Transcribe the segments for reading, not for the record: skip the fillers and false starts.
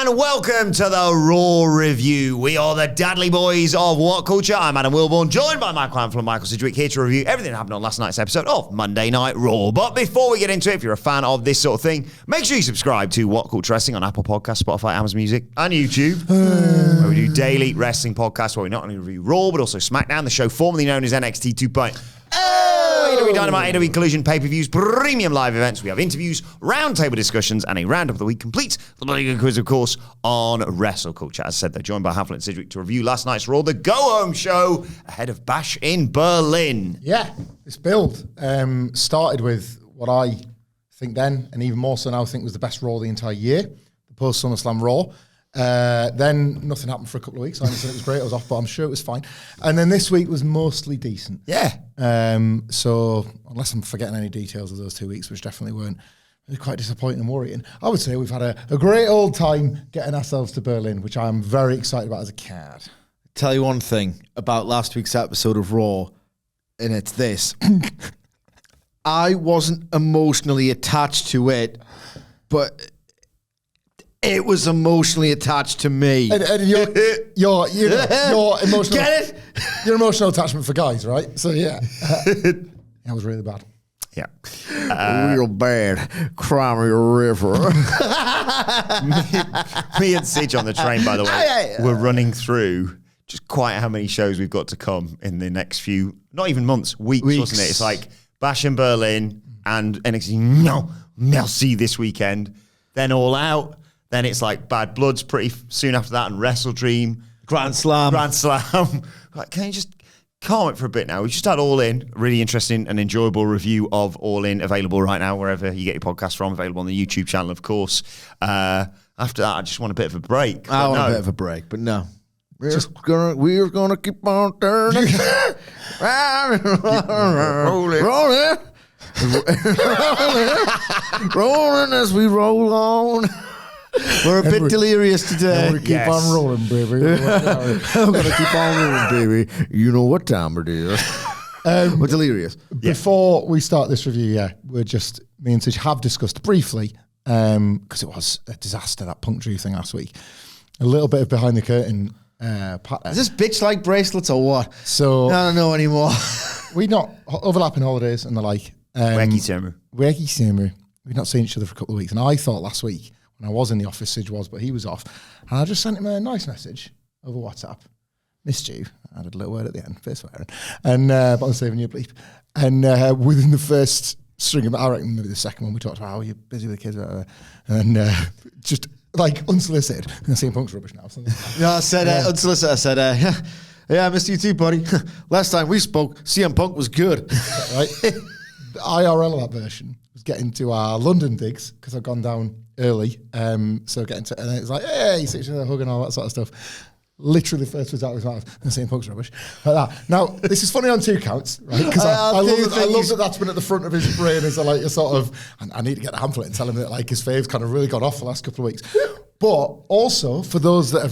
and welcome to the Raw Review. We are the Dadley Boyz of WhatCulture. I'm Adam Wilborn, joined by Michael Hanford and Michael Sidgwick, here to review everything that happened on last night's episode of Monday Night Raw. But before we get into it, if you're a fan of this sort of thing, make sure you subscribe to WhatCulture Wrestling on Apple Podcasts, Spotify, Amazon Music, and YouTube, where we do daily wrestling podcasts where we not only review Raw, but also SmackDown, the show formerly known as NXT 2.0. AEW Dynamite, AEW Collision, pay-per-views, premium live events. We have interviews, roundtable discussions, and a roundup of the week complete. The Bloody Good Quiz, of course, on WrestleCulture. As said, they're joined by Hanford and Sidgwick to review last night's Raw, the go-home show ahead of Bash in Berlin. Yeah, this build started with what I think then, and even more so now, think was the best Raw of the entire year, the post-SummerSlam Raw. Then nothing happened for a couple of weeks. I understand it was great. I was off, but I'm sure it was fine. And then this week was mostly decent. Yeah. So unless I'm forgetting any details of those 2 weeks, which definitely weren't, it was quite disappointing and worrying. I would say we've had a great old time getting ourselves to Berlin, which I'm very excited about as a card. Tell you one thing about last week's episode of Raw, and it's this. I wasn't emotionally attached to it, but it was emotionally attached to me. And your emotional, get it? Your emotional attachment for guys, right? So yeah, that was really bad. Yeah. Real bad. Cry me a river. Me and Sidge on the train, by the way, we're running through just quite how many shows we've got to come in the next few, not even months, weeks. Wasn't it? It's like Bash in Berlin and NXT No Merci this weekend, then All Out. Then it's like Bad Blood's pretty soon after that, and Wrestle Dream. Grand Slam. Like, can you just calm it for a bit now? We just had All In, a really interesting and enjoyable review of All In, available right now wherever you get your podcast from, available on the YouTube channel, of course. After that, I just want a bit of a break. I want a bit of a break, but no. We're gonna keep on turning. Rolling as we roll on. We're a bit delirious today. I'm going to keep on rolling, baby. I'm going to keep on rolling, baby. You know what time it is. We're delirious. Before we start this review, me and Sidge have discussed briefly, because it was a disaster, that Punk Drew thing last week. A little bit of behind the curtain pattern. Is this bitch like bracelets or what? So I don't know anymore. We not overlapping holidays and the like. Wacky summer. We've not seen each other for a couple of weeks. And I thought last week, when I was in the office, Sidge was, but he was off. And I just sent him a nice message over WhatsApp. Missed you. I added a little word at the end, face swearing. And, but I'm saving you a bleep. And within the first string of, I reckon maybe the second one, we talked about how you're busy with the kids, whatever. And just like unsolicited. I'm CM Punk's rubbish now. Yeah, I said, unsolicited, I said, yeah, I missed you too, buddy. Last time we spoke, CM Punk was good. Right? The IRL of that version was getting to our London digs, because I've gone down early, so getting to, and it's like, hey, six a hug and all that sort of stuff. Literally, the first words out of his mouth, and saying Punk's rubbish, like that. Now, this is funny on two counts, right? Because I love that that's been at the front of his brain as a sort of, I need to get a handful and tell him that like his fave's kind of really gone off the last couple of weeks. But also, for those that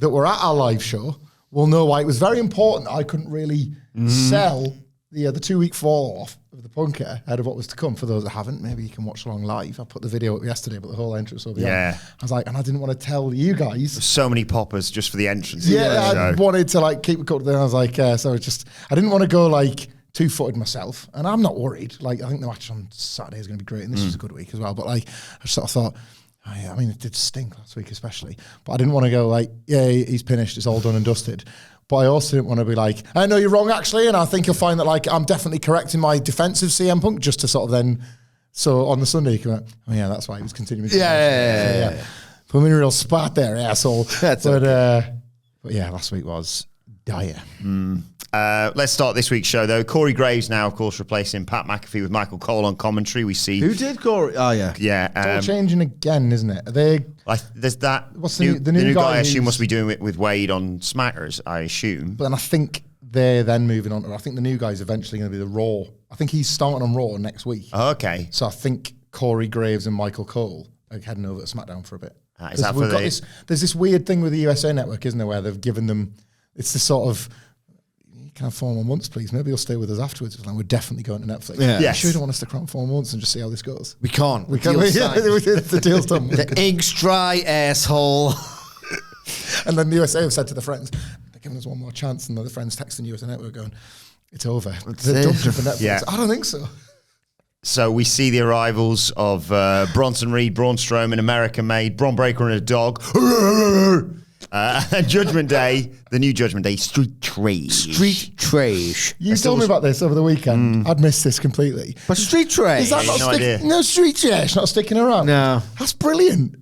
were at our live show, will know why it was very important I couldn't really sell the 2 week fall off of the Punker ahead of what was to come. For those that haven't, maybe you can watch along live. I put the video up yesterday, but the whole entrance will be on. I was like, and I didn't want to tell you guys. There's so many poppers just for the entrance. Yeah, I wanted to like keep it cut. Then I was like, so I didn't want to go like two-footed myself, and I'm not worried. Like, I think the match on Saturday is going to be great, and this was a good week as well. But like, I just sort of thought, oh, yeah, I mean, it did stink last week especially, but I didn't want to go like, yeah, he's finished, it's all done and dusted. But I also didn't want to be like, I know you're wrong actually, and I think you'll find that like I'm definitely correct in my defense of CM Punk, just to sort of then, so on the Sunday you can like, oh yeah, that's why he was continuing. Yeah. Put me in a real spot there, asshole. But yeah, last week was dire. Let's start this week's show, though. Corey Graves now, of course, replacing Pat McAfee with Michael Cole on commentary. We see... Who did Corey? Oh, yeah. Yeah. It's all changing again, isn't it? Are they... there's that... What's the new guy, I assume, must be doing it with Wade on Smackers, I assume. But then I think they're then moving on. I think the new guy's eventually going to be the Raw. I think he's starting on Raw next week. Oh, okay. So I think Corey Graves and Michael Cole are heading over to SmackDown for a bit. Is that for there's this weird thing with the USA Network, isn't there, where they've given them... It's the sort of... you can have 4 more months, please. Maybe you'll stay with us afterwards. Like, we're definitely going to Netflix. Yeah. Yes. Sure, you don't want us to cramp 4 months and just see how this goes. We can't. We can't. The deal's done. The ink's dry, asshole. And then the USA have said to the friends, they're giving us one more chance. And the friends texting USA Network going, it's over. They're dumped for Netflix. Yeah. I don't think so. So we see the arrivals of Bronson Reed, Braun Strowman, American Made, Braun Breaker and a dog. And Judgment Day, the new Judgment Day, Street Trash. Street trash. You told me about this over the weekend. I'd missed this completely. But street trash. Is that Yeah, not no idea. no street trash, not sticking around? No. That's brilliant.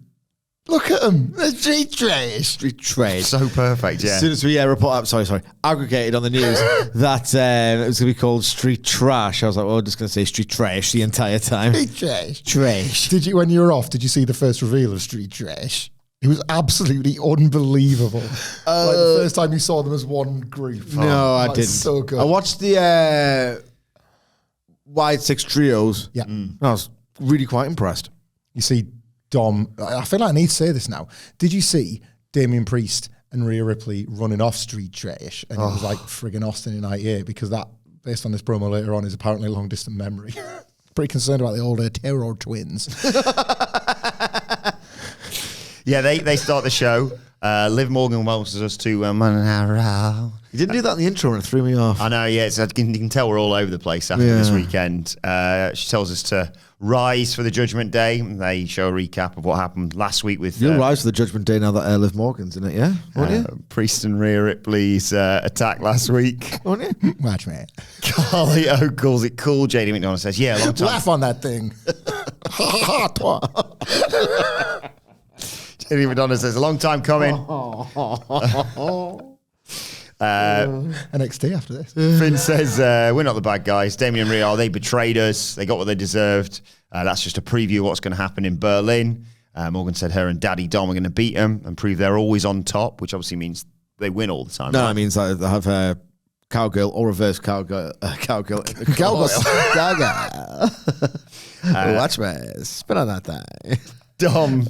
Look at them. They're street trash. Street trash. So perfect, yeah. As soon as we aggregated on the news that it was going to be called street trash, I was like, well, we're just going to say street trash the entire time. Street trash. Trash. Did you, when you were off, did you see the first reveal of Street Trash? It was absolutely unbelievable. Like the first time you saw them as one group. No, I Like, didn't. So good. I watched the Wide Six Trios. Yeah. I was really quite impressed. You see Dom, I feel like I need to say this now. Did you see Damian Priest and Rhea Ripley running off Street Trash? And it was like friggin' Austin in 98 because that, based on this promo later on, is apparently a long distant memory. Pretty concerned about the old Terror twins. Yeah, they start the show. Liv Morgan welcomes us to Raw. You didn't do that in the intro and it threw me off. I know, yeah. You can tell we're all over the place after this weekend. She tells us to rise for the Judgment Day. They show a recap of what happened last week with... You'll rise for the Judgment Day now that Liv Morgan's in it, yeah? Won't you? Priest and Rhea Ripley's attack last week. Won't you? Watch me. Carly O calls it cool. JD McDonough says, yeah, long time. Laugh on that thing. JD McDonough says, a long time coming. NXT after this. Finn says, we're not the bad guys. Damien and Rhea, they betrayed us. They got what they deserved. That's just a preview of what's going to happen in Berlin. Morgan said her and Daddy Dom are going to beat them and prove they're always on top, which obviously means they win all the time. No, right? it means that they have a cowgirl or reverse cowgirl. Cowgirl. Cowgirl. Watch me. Spin on that thing. Dom.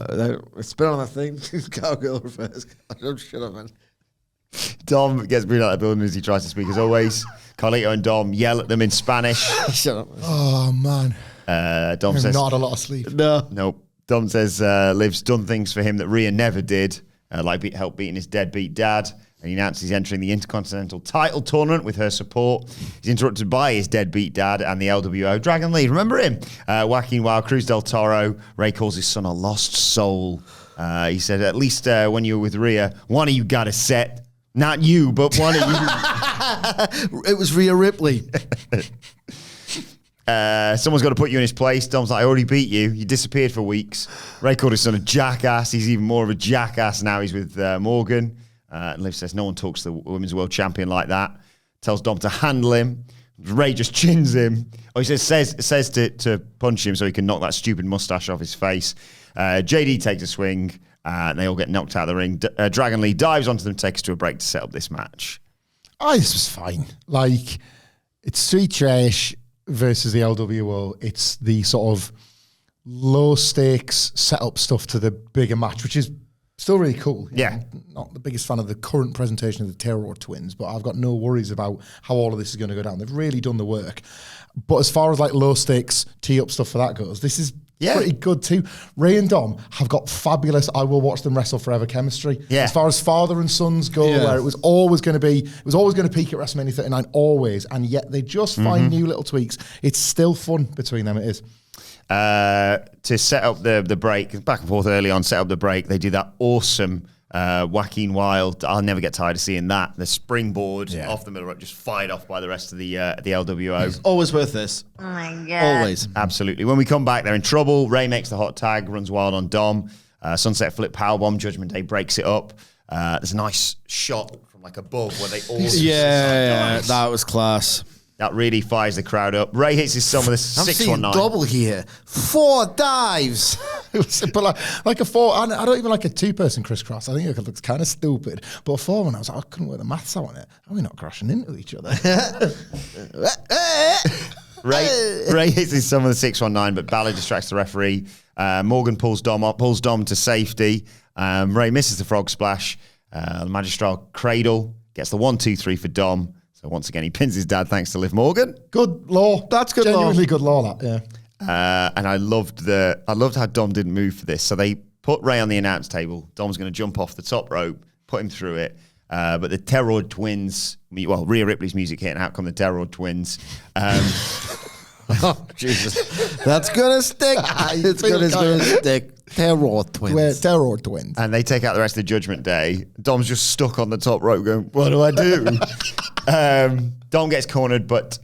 Spin on that thing. Cowgirl reverse. Shut up, man. Dom gets booed out of the building as he tries to speak as always. Carlito and Dom yell at them in Spanish. Shut up, man. Oh, man. Dom I've says... not had a lot of sleep. Nope. Dom says Liv's done things for him that Rhea never did, like help beating his deadbeat dad. And he announced he's entering the Intercontinental title tournament with her support. He's interrupted by his deadbeat dad and the LWO. Dragon Lee, remember him? Whacking Wild, Cruz del Toro. Ray calls his son a lost soul. He said, at least when you were with Rhea, one of you got a set. Not you, but one of you. It was Rhea Ripley. Someone's got to put you in his place. Dom's like, I already beat you. You disappeared for weeks. Ray called his son a jackass. He's even more of a jackass now. He's with Morgan. And Liv says, no one talks to the Women's World Champion like that. Tells Dom to handle him. Ray just chins him. Or he says to punch him so he can knock that stupid mustache off his face. JD takes a swing. And they all get knocked out of the ring. Dragon Lee dives onto them, takes us to a break to set up this match. This was fine. Like, it's Street Trash versus the LWO. It's the sort of low stakes setup stuff to the bigger match, which is still really cool. Yeah. I'm not the biggest fan of the current presentation of the Terror Twins, but I've got no worries about how all of this is going to go down. They've really done the work. But as far as like low stakes tee up stuff for that goes, this is pretty good too. Ray and Dom have got fabulous, I will watch them wrestle forever chemistry. Yeah. As far as father and sons go, where it was always going to peak at WrestleMania 39, always, and yet they just find new little tweaks. It's still fun between them, it is. To set up the break, back and forth early on, set up the break, they do that awesome Whacking Wild. I'll never get tired of seeing that. The springboard off the middle rope, just fired off by the rest of the LWO. It's always worth this. Oh my God. Always. Absolutely. When we come back, they're in trouble. Ray makes the hot tag, runs wild on Dom. Sunset flip powerbomb. Judgment Day breaks it up. There's a nice shot from like above where they all... That was class. That really fires the crowd up. Ray hits his son with a I'm seeing 619. double here. 4 dives. But like a 4, I don't even like a 2-person crisscross. I think it looks kind of stupid. But a 4 one, I was like, I couldn't work the maths out on it. Are we not crashing into each other? Ray hits his son with a 619, but Balor distracts the referee. Morgan pulls Dom to safety. Ray misses the frog splash. The magistral cradle gets the 1-2-3 for Dom. So So once again, he pins his dad thanks to Liv Morgan. Good law. That's good law. Genuinely good law, that, yeah. And I loved how Dom didn't move for this. So they put Ray on the announce table. Dom's going to jump off the top rope, put him through it. But the Terror Twins, Rhea Ripley's music hit, and out come the Terror Twins. Oh, Jesus. That's going to stick. It's going to stick. Terror Twins. Terror Twins. And they take out the rest of the Judgment Day. Dom's just stuck on the top rope going, what do I do? Dom gets cornered, but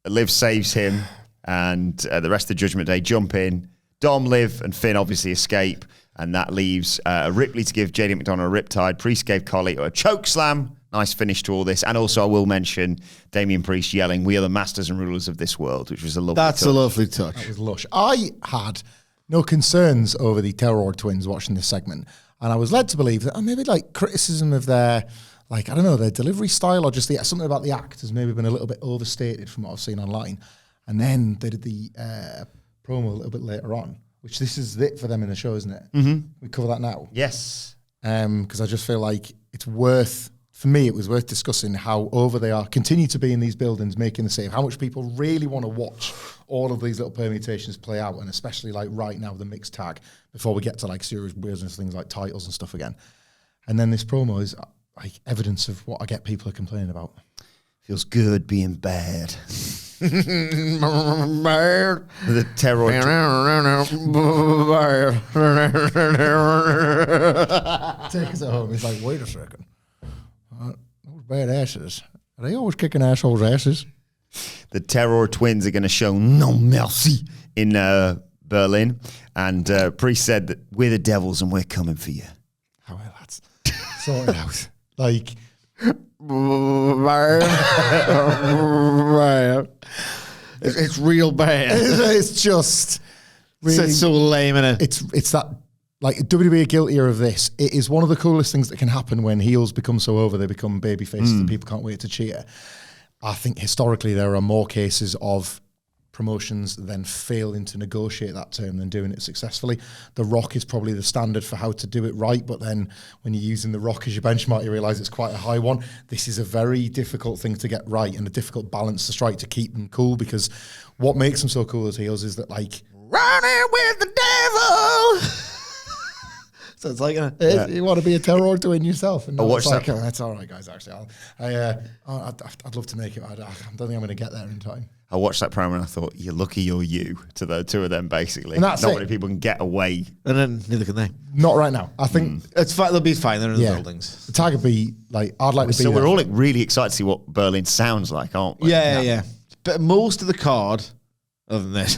Liv saves him. And the rest of the Judgment Day jump in. Dom, Liv, and Finn obviously escape. And that leaves Ripley to give JD McDonough a riptide. Priest gave Collie a choke slam. Nice finish to all this. And also I will mention Damian Priest yelling, "We are the masters and rulers of this world," which was a lovely touch. A lovely touch. That was lush. I had no concerns over the Terror Twins watching this segment. And I was led to believe that maybe like criticism of their, like, I don't know, their delivery style or just something about the act has maybe been a little bit overstated from what I've seen online. And then they did the promo a little bit later on, which this is it for them in the show, isn't it? Mm-hmm. We cover that now. Yes. Because I just feel like it's worth, for me, it was worth discussing how over they are, continue to be in these buildings making the save, how much people really want to watch all of these little permutations play out, and especially like right now, the mixed tag, before we get to like serious business things like titles and stuff again. And then this promo is like evidence of what I get people are complaining about. Feels good being bad. Bird. The Terror. Take us at home. He's like, wait a second. Those bad asses. Are they always kicking assholes' asses? The Terror Twins are going to show no mercy in Berlin. And Priest said that we're the devils and we're coming for you. Oh, well, that's sort it out. Like... It's real bad. It's just really, It's so lame, innit? It's that, like, WWE are guiltier of this. It is one of the coolest things that can happen when heels become so over, they become baby faces and people can't wait to cheer. I think historically there are more cases of promotions then failing to negotiate that term than doing it successfully. The Rock is probably the standard for how to do it right, but then when you're using The Rock as your benchmark, you realise it's quite a high one. This is a very difficult thing to get right and a difficult balance to strike to keep them cool, because what makes them so cool as heels is that, like, running with the devil. So it's like you want to be a terror twin yourself. And watch like, that. oh, that's all right, guys. Actually, I'd love to make it. I don't think I'm going to get there in time. I watched that promo and I thought, you're lucky you're you, to the two of them, basically. And that's Not it. many people can get away. And then neither can they. Not right now. I think It's fine. They'll be fine. They're in yeah, the buildings. the tag would be like, I'd like to be So we're there. all like, really excited to see what Berlin sounds like, aren't we? Yeah. But most of the card, other than this,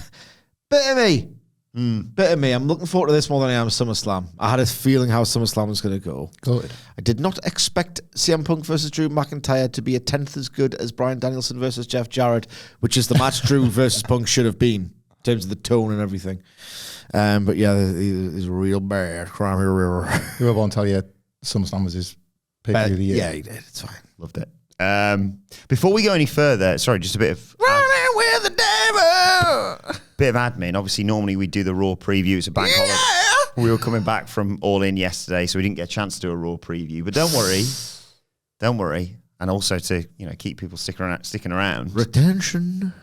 bit of me. Bit of me. I'm looking forward to this more than I am SummerSlam. I had a feeling how SummerSlam was going to go. Good. I did not expect CM Punk versus Drew McIntyre to be a tenth as good as Bryan Danielson versus Jeff Jarrett, which is the match Drew versus Punk should have been in terms of the tone and everything. But yeah, he's real bad. Whoever won't tell you SummerSlam was his pick of the year. Yeah, he did. It's fine. Loved it. Before we go any further, sorry, just a bit of Running with the devil. bit of admin. Obviously, normally we do the Raw preview. It's a bank holiday. We were coming back from All In yesterday, so we didn't get a chance to do a Raw preview. But don't worry. And also to keep people sticking around. Retention.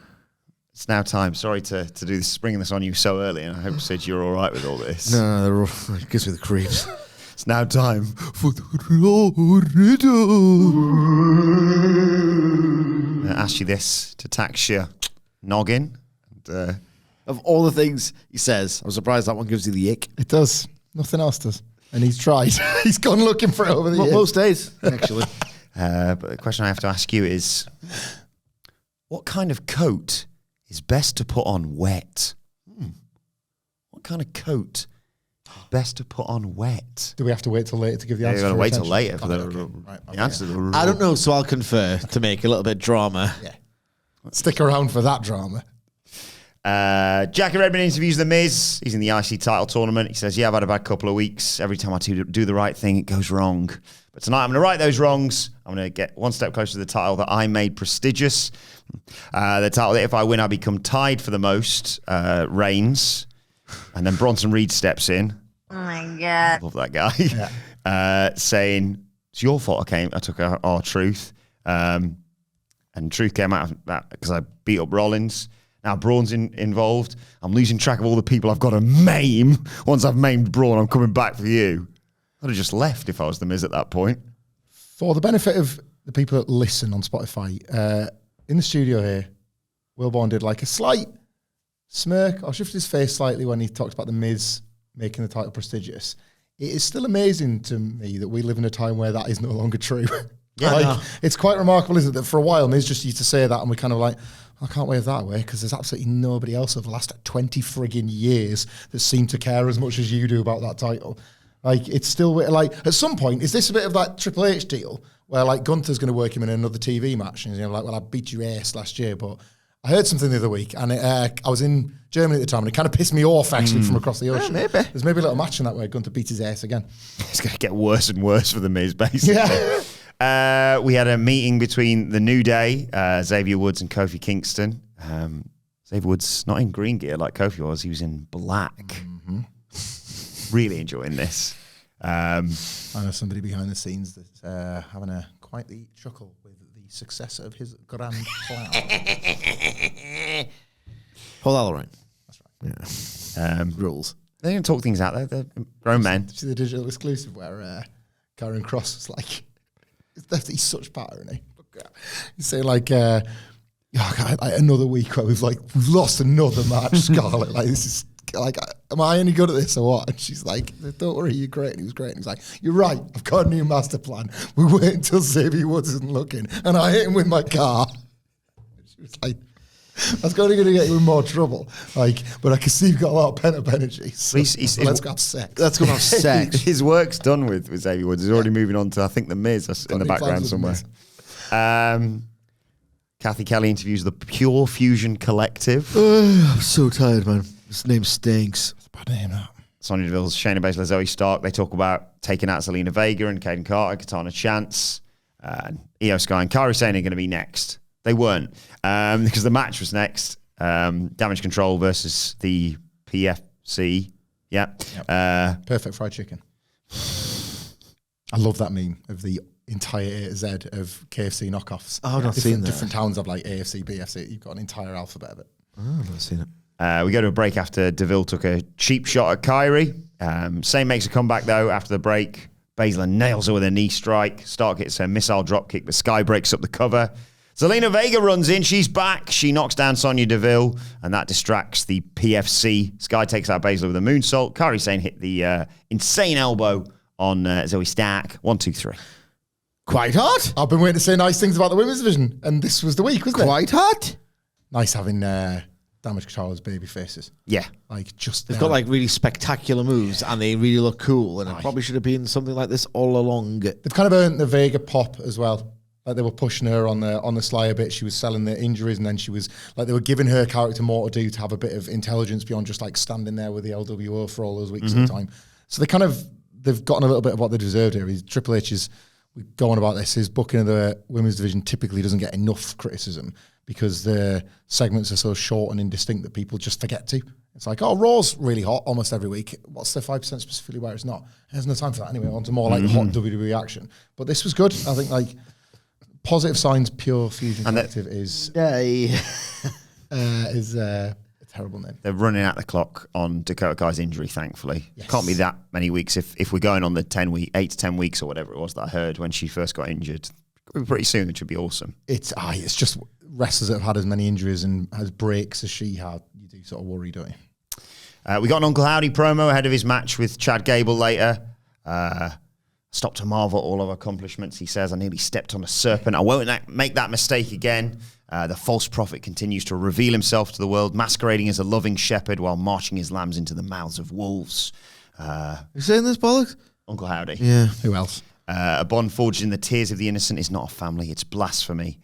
It's now time. Sorry to do this, springing this on you so early, and I hope Sid you're all right with all this. No, it gives me the creeps. It's now time for the Raw Riddle. I'm going to ask you this to tax your noggin. And, Of all the things he says, I'm surprised that one gives you the ick. It does. Nothing else does. And he's tried. He's gone looking for it over the years. Most days, actually. but the question I have to ask you is, what kind of coat is best to put on wet? What kind of coat is best to put on wet? Do we have to wait till later to give the Yeah, answer? you're going to for wait till attention? later for Right, the answer to the I don't know, so I'll confer to make a little bit of drama. Yeah. Stick around for that drama. Jackie Redmond interviews The Miz. He's in the IC title tournament. He says, yeah, I've had a bad couple of weeks. Every time I do the right thing, it goes wrong. But tonight I'm going to right those wrongs. I'm going to get one step closer to the title that I made prestigious. The title that if I win, I become tied for the most reigns. And then Bronson Reed steps in. Oh my God. Love that guy. Saying, it's your fault I took our truth. And truth came out of that because I beat up Rollins. Now Braun's involved. I'm losing track of all the people I've got to maim. Once I've maimed Braun, I'm coming back for you. I'd have just left if I was the Miz at that point. For the benefit of the people that listen on Spotify, in the studio here, Wilborn did like a slight smirk or shifted his face slightly when he talked about the Miz making the title prestigious. It is still amazing to me that we live in a time where that is no longer true. Yeah, It's quite remarkable, isn't it, that for a while Miz just used to say that and we kind of like, I can't wave that away because there's absolutely nobody else over the last 20 frigging years that seemed to care as much as you do about that title. Like, it's still, like, at some point, is this a bit of that Triple H deal where, like, Gunther's going to work him in another TV match and he's like, well, I beat your ass last year, but I heard something the other week and I was in Germany at the time and it kind of pissed me off, actually, from across the ocean. maybe. There's maybe a little match in that where Gunther beats his ass again. It's going to get worse and worse for the Miz, basically. Yeah. We had a meeting between the New Day, Xavier Woods and Kofi Kingston. Xavier Woods not in green gear like Kofi was. He was in black. Really enjoying this. I know somebody behind the scenes that's having quite the chuckle with the success of his grand plan. Hold all right. That's right. Yeah. Rules. They don't talk things out there. They're grown men. Did you see the digital exclusive where Karen Cross was like, he's such patter, isn't he? He's saying like, another week where we've lost another match, Scarlett. Like, this is like, am I any good at this or what? And she's like, don't worry, you're great. And he was great. And he's like, you're right, I've got a new master plan. We wait until Xavier Woods isn't looking, and I hit him with my car. And she was like, that's only going to get you in more trouble. Like, but I can see you've got a lot of pent-up energy. So let's go have sex. Let's go have sex. His work's done with Xavier Woods. He's already moving on to, I think, the Miz in the background somewhere. Kathy Kelly interviews the Pure Fusion Collective. I'm so tired, man. This name stinks. It's a bad name, that. Sonya Deville's Shayna Baszler, Zoe Stark. They talk about taking out Zelina Vega and Kaden Carter, Katana Chance, Io Sky and Kairi Sane are going to be next. They weren't because the match was next. Damage Control versus the PFC. Yeah. Yep. Perfect fried chicken. I love that meme of the entire A to Z of KFC knockoffs. Oh, I've not seen that. Different towns have like AFC, BFC. You've got an entire alphabet of it. Oh, I've not seen it. We go to a break after Deville took a cheap shot at Kyrie. Sane makes a comeback, though, after the break. Baszler nails her with a knee strike. Stark hits her missile dropkick, but Sky breaks up the cover. Zelina Vega runs in. She's back. She knocks down Sonya Deville, and that distracts the PFC. Sky takes out Baszler with a moonsault. Kairi Sane hit the insane elbow on Zoe Stark. 1, 2, 3. Quite hot. I've been waiting to say nice things about the women's division, and this was the week, wasn't it? Quite hot. Nice having Damage Control as baby faces. Yeah. Like, just They've got like really spectacular moves and they really look cool. And it probably should have been something like this all along. They've kind of earned the Vega pop as well. Like, they were pushing her on the sly a bit. She was selling the injuries, and then she was like, they were giving her character more to do to have a bit of intelligence beyond just like standing there with the LWO for all those weeks at a time. So they've gotten a little bit of what they deserved here. Triple H is, we go on about this, his booking of the women's division typically doesn't get enough criticism because the segments are so short and indistinct that people just forget to. It's like, oh, Raw's really hot almost every week. What's the 5% specifically where it's not? There's no time for that anyway. On to more like hot WWE action. But this was good. I think like positive signs, Pure Fusion Collective is a terrible name. They're running out the clock on Dakota Kai's injury, thankfully. Yes. Can't be that many weeks if we're going on the 8 to 10 weeks or whatever it was that I heard when she first got injured. Pretty soon, it should be awesome. It's just wrestlers that have had as many injuries and as breaks as she had, you do sort of worry, don't you? We got an Uncle Howdy promo ahead of his match with Chad Gable later. Stopped to marvel at all of our accomplishments. He says, I nearly stepped on a serpent. I won't make that mistake again. The false prophet continues to reveal himself to the world, masquerading as a loving shepherd while marching his lambs into the mouths of wolves. You saying this, bollocks? Uncle Howdy. Yeah. Who else? A bond forged in the tears of the innocent is not a family. It's blasphemy.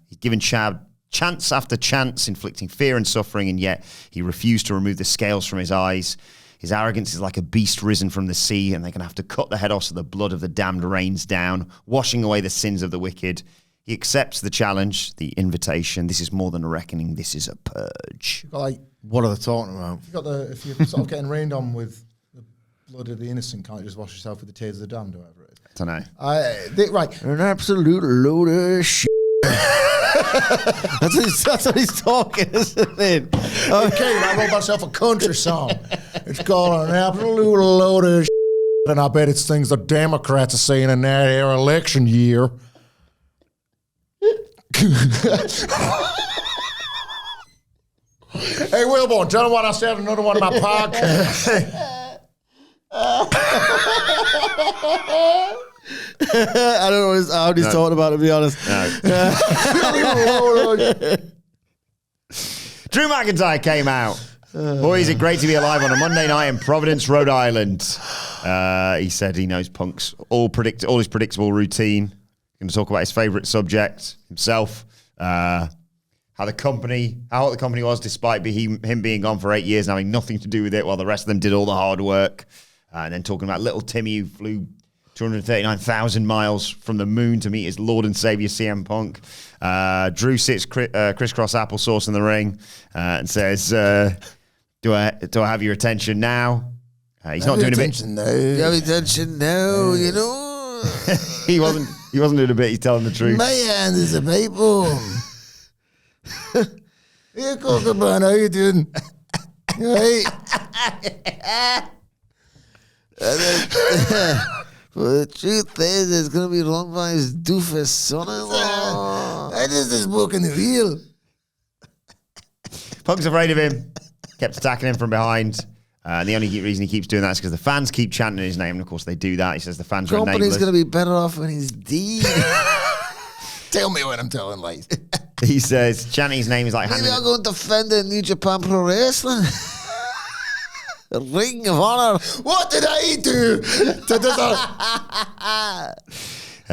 He's given Chad chance after chance, inflicting fear and suffering, and yet he refused to remove the scales from his eyes. His arrogance is like a beast risen from the sea, and they're going to have to cut the head off so the blood of the damned rains down, washing away the sins of the wicked. He accepts the challenge, the invitation. This is more than a reckoning. This is a purge. Got like, what are they talking about? If you're sort of getting rained on with the blood of the innocent, can't you just wash yourself with the tears of the damned or whatever it is? I don't know. Right. An absolute load of shit. That's what he's talking, isn't it? Okay, I wrote myself a country song. It's called An Absolute Load of and I bet it's things the Democrats are saying in their election year. Hey, Wilborn, tell them what I said in another one of my podcasts. I don't know how he's talking about it, to be honest. Drew McIntyre came out. Boy, is it great to be alive on a Monday night in Providence, Rhode Island. He said he knows Punk's all his predictable routine. He's going to talk about his favourite subject, himself. How the company was, despite him being gone for 8 years and having nothing to do with it, while the rest of them did all the hard work. And then talking about little Timmy who flew 239,000 miles from the moon to meet his Lord and Savior CM Punk. Drew sits crisscross applesauce in the ring and says, "Do I have your attention now?" He's not doing a bit. You have attention now, you know. He wasn't doing a bit. He's telling the truth. My hand is a paper. Hey, Cockabun, how you doing? Hey. Well, the truth is, it's going to be long by his doofus son-in-law. I just is smoking the wheel. Punk's afraid of him. Kept attacking him from behind. And the only reason he keeps doing that is because the fans keep chanting his name. And of course, they do that. He says the fans are enablers. Company's going to be better off when he's dead. Tell me when I'm telling lies. He says chanting his name is like Maybe handing I'll go and defend the New Japan Pro Wrestling. A Ring of Honor. What did I do?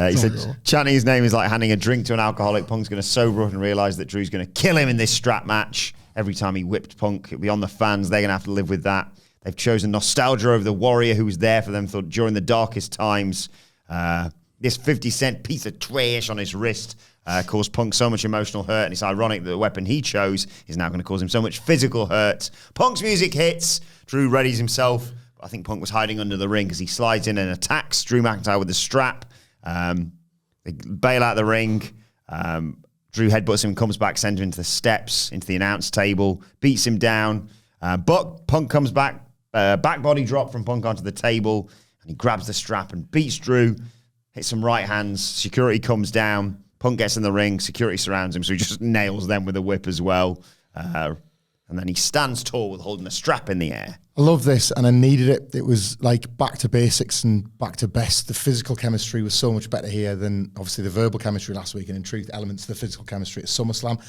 He said chanting his name is like handing a drink to an alcoholic. Punk's going to sober up and realise that Drew's going to kill him in this strap match. Every time he whipped Punk, it'll be on the fans. They're going to have to live with that. They've chosen nostalgia over the warrior who was there for them during the darkest times. This 50-cent piece of trash on his wrist caused Punk so much emotional hurt, and it's ironic that the weapon he chose is now going to cause him so much physical hurt. Punk's music hits. Drew readies himself. I think Punk was hiding under the ring because he slides in and attacks Drew McIntyre with the strap. They bail out the ring. Drew headbutts him, comes back, sends him into the steps, into the announce table, beats him down. But Punk comes back, back body drop from Punk onto the table, and he grabs the strap and beats Drew, hits some right hands. Security comes down. Punk gets in the ring. Security surrounds him, so he just nails them with a whip as well. And then he stands tall with holding a strap in the air. I love this, and I needed it. It was like back to basics and back to best. The physical chemistry was so much better here than obviously the verbal chemistry last week, and in truth, elements of the physical chemistry at SummerSlam.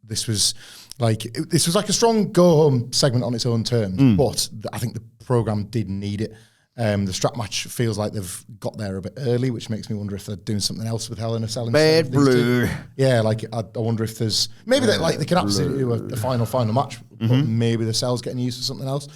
This was like a strong go-home segment on its own terms, but I think the program did need it. The strap match feels like they've got there a bit early, which makes me wonder if they're doing something else with Hell in a Cell. Bad blue. Yeah, like I wonder if there's maybe that like they can absolutely do a final match, but maybe the Cell's getting used for something else.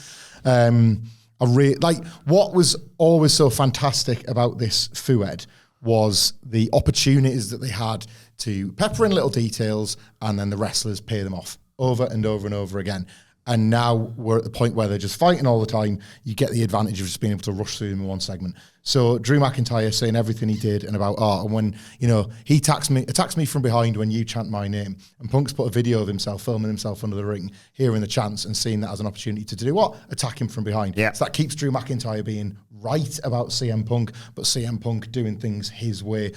Like what was always so fantastic about this Fued was the opportunities that they had to pepper in little details, and then the wrestlers pay them off over and over and over again. And now we're at the point where they're just fighting all the time. You get the advantage of just being able to rush through them in one segment. So Drew McIntyre saying everything he did and about and when he attacks me from behind when you chant my name. And Punk's put a video of himself filming himself under the ring, hearing the chants and seeing that as an opportunity to do what? Attack him from behind. Yeah. So that keeps Drew McIntyre being right about CM Punk, but CM Punk doing things his way.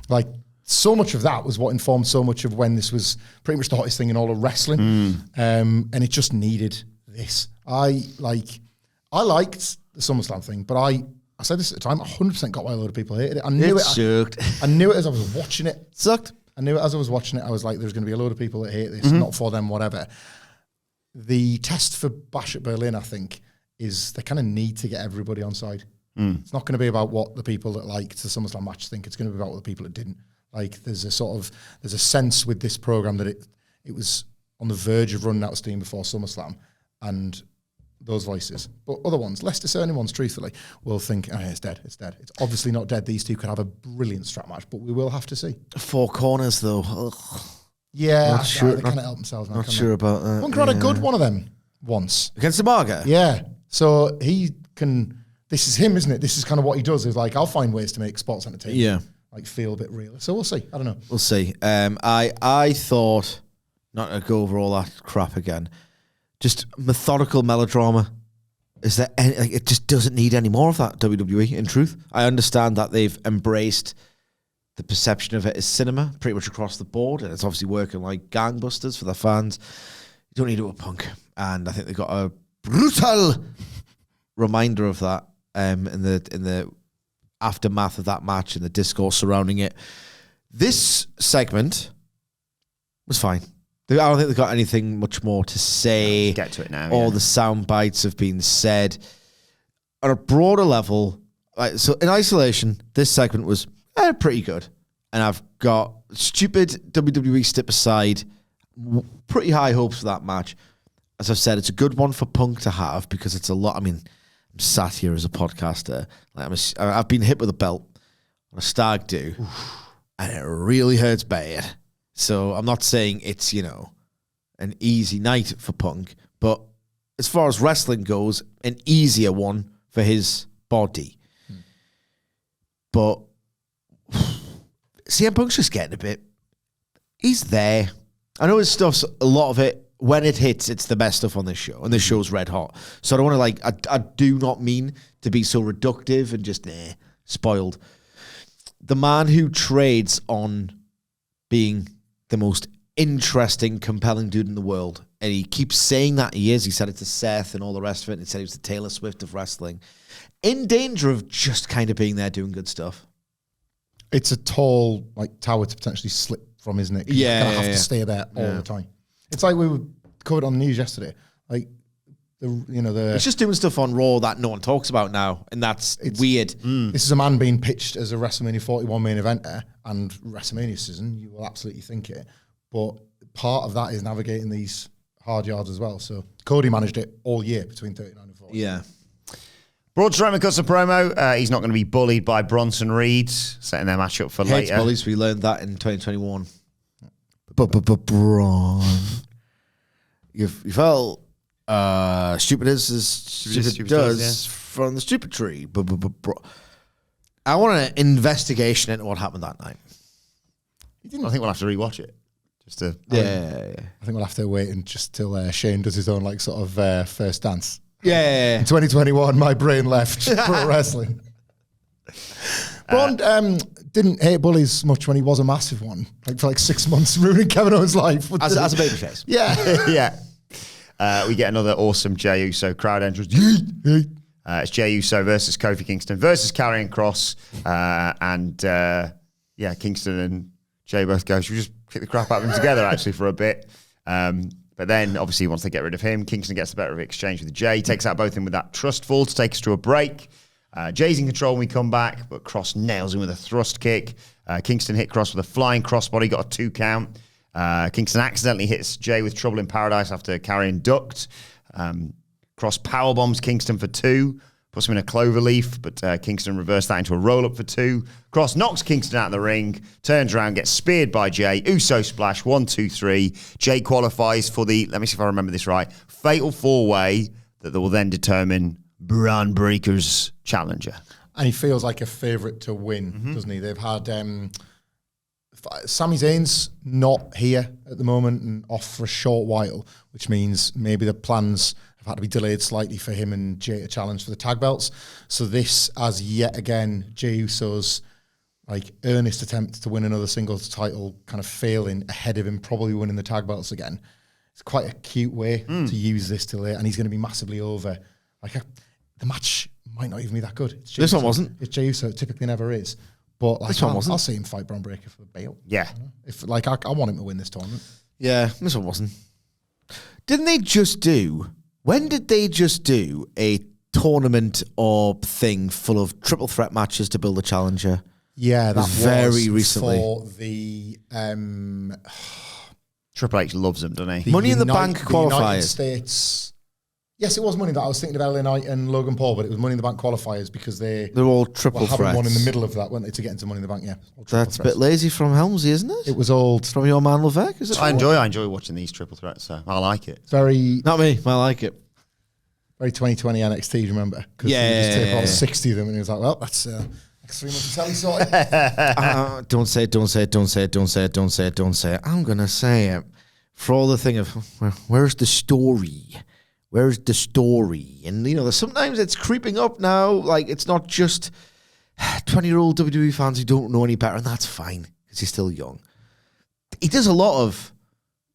Like, so much of that was what informed so much of when this was pretty much the hottest thing in all of wrestling. And it just needed this. I liked the SummerSlam thing, but I said this at the time, 100% got why a load of people hated it. I knew it. I knew it as I was watching it. Sucked. I knew it as I was watching it. I was like, there's going to be a load of people that hate this, not for them, whatever. The test for Bash at Berlin, I think, is they kind of need to get everybody on side. It's not going to be about what the people that liked the SummerSlam match think. It's going to be about what the people that didn't. Like there's a sense with this program that it was on the verge of running out of steam before SummerSlam, and those voices, but other ones, less discerning ones, truthfully, will think, it's dead. It's dead. It's obviously not dead. These two could have a brilliant strap match, but we will have to see. 4 corners though. Ugh. Yeah, not sure. They kind of help themselves. Not sure about that. Bunker had a good one of them once against Sabaga. Yeah, so he can. This is him, isn't it? This is kind of what he does. Is like, I'll find ways to make spots entertaining. Yeah. like feel a bit real. So we'll see. I don't know. We'll see. I thought, not to go over all that crap again, just methodical melodrama. Is there any, like, it just doesn't need any more of that, WWE, in truth. I understand that they've embraced the perception of it as cinema pretty much across the board, and it's obviously working like gangbusters for their fans. You don't need it with Punk. And I think they got a brutal reminder of that in the aftermath of that match and the discourse surrounding it. This segment was fine. I don't think they've got anything much more to say. Get to it now. All the sound bites have been said. On a broader level, so in isolation, this segment was pretty good. And I've got stupid WWE step aside, pretty high hopes for that match. As I've said, it's a good one for Punk to have because it's a lot. I mean, I'm sat here as a podcaster. I've been hit with a belt on a stag do, and it really hurts bad. So I'm not saying it's, an easy night for Punk, but as far as wrestling goes, an easier one for his body. But CM Punk's just getting a bit, he's there. I know his stuff's, a lot of it, when it hits, it's the best stuff on this show, and this show's red hot. So I don't want to, I do not mean to be so reductive and just, spoiled. The man who trades on being the most interesting, compelling dude in the world, and he keeps saying that he is. He said it to Seth and all the rest of it, and he said he was the Taylor Swift of wrestling, in danger of just kind of being there doing good stuff. It's a tall tower to potentially slip from, isn't it? Yeah, you kind of have to stay there all the time. It's like we were covered on the news yesterday. It's just doing stuff on Raw that no one talks about now, and it's weird. This is a man being pitched as a WrestleMania 41 main eventer, and WrestleMania season, you will absolutely think it. But part of that is navigating these hard yards as well. So Cody managed it all year between 39 and 40. Yeah. Braun Strowman cuts a promo. He's not going to be bullied by Bronson Reed, setting their match up for Hates later. bullies. We learned that in 2021. Braun. You felt stupid as stupid does from the stupid tree. I want an investigation into what happened that night. I think we'll have to rewatch it. Just to I think we'll have to wait and just till Shane does his own first dance. Yeah. In 2021, my brain left pro wrestling. Braun didn't hate bullies much when he was a massive one, for 6 months, ruining Kevin Owens' life. As a babyface. Yeah. Yeah. We get another awesome Jey Uso crowd entrance. It's Jey Uso versus Kofi Kingston versus Karrion Kross. Kingston and Jey both go, should we just kick the crap out of them together, actually, for a bit? But then, obviously, once they get rid of him, Kingston gets the better of exchange with Jey, takes out both of them with that trustful to take us to a break. Jey's in control when we come back, but Kross nails him with a thrust kick. Kingston hit Kross with a flying crossbody, got a 2 count. Kingston accidentally hits Jey with Trouble in Paradise after Karrion ducked. Kross powerbombs Kingston for 2, puts him in a clover leaf, but Kingston reversed that into a roll-up for 2. Kross knocks Kingston out of the ring, turns around, gets speared by Jey. Uso splash, 1, 2, 3. Jey qualifies for the, let me see if I remember this right, fatal 4-way that will then determine Braun Breaker's challenger. And he feels like a favourite to win, doesn't he? They've had Sami Zayn's not here at the moment and off for a short while, which means maybe the plans have had to be delayed slightly for him and Jey to challenge for the tag belts. So this, as yet again, Jey Uso's earnest attempt to win another singles title kind of failing ahead of him probably winning the tag belts again. It's quite a cute way to use this till late, and he's going to be massively over. The match might not even be that good. This one wasn't. It's Jey Uso. It typically never is. But this one wasn't. I'll see him fight Braun Breaker for the belt. Yeah. If I want him to win this tournament. Yeah, this one wasn't. Didn't they just do? When did they just do a tournament or thing full of triple threat matches to build a challenger? Yeah, that was very recently for the Triple H loves them, doesn't he? Money in the Bank qualifiers. The United States. Yes, it was Money. That I was thinking of LA Knight and Logan Paul, but it was Money in the Bank qualifiers because they're all triple were threats. having one in the middle of that, weren't they, to get into Money in the Bank? Yeah, That's a bit lazy from Helmsley, isn't it? It was old from your man Levesque. Is it? I enjoy watching these triple threats, so I like it. Very not me. I like it. Very 2020 NXT. Remember? Yeah, just take all 60 of them, and he was like, "Well, that's Next 3 months of telly sorted. Don't say it, don't say it, don't say it, don't say it, don't say it, don't say it. I'm going to say it. For all the thing of, where's the story? Where's the story? And, sometimes it's creeping up now. Like, it's not just 20-year-old WWE fans who don't know any better, and that's fine, because he's still young. He does a lot of,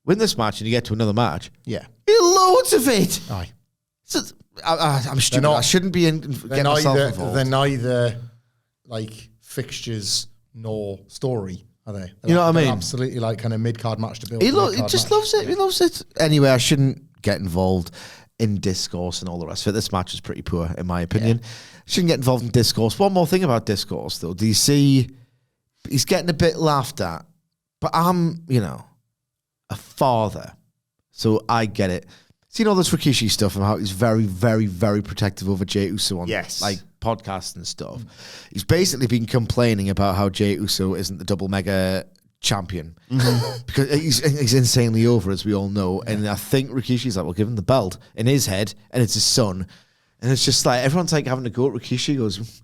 win this match and you get to another match. Yeah. Loads of it. Aye. So, I'm stupid. I shouldn't be getting myself involved. They're neither, like, fixtures nor story, are they? You know what I mean? Absolutely, like, kind of mid-card match to build. He just loves it. He loves it. Anyway, I shouldn't get involved in discourse and all the rest of it. This match is pretty poor, in my opinion. Shouldn't get involved in discourse. One more thing about discourse, though. Do you see he's getting a bit laughed at? But I'm, a father. So I get it. Seen all this Rikishi stuff and how he's very, very, very protective over Jey Uso on like podcasts and stuff. He's basically been complaining about how Jey Uso isn't the double mega champion because he's insanely over, as we all know. And I think Rikishi's like, well, give him the belt in his head, and it's his son. And it's just like everyone's like having to go at Rikishi. He goes,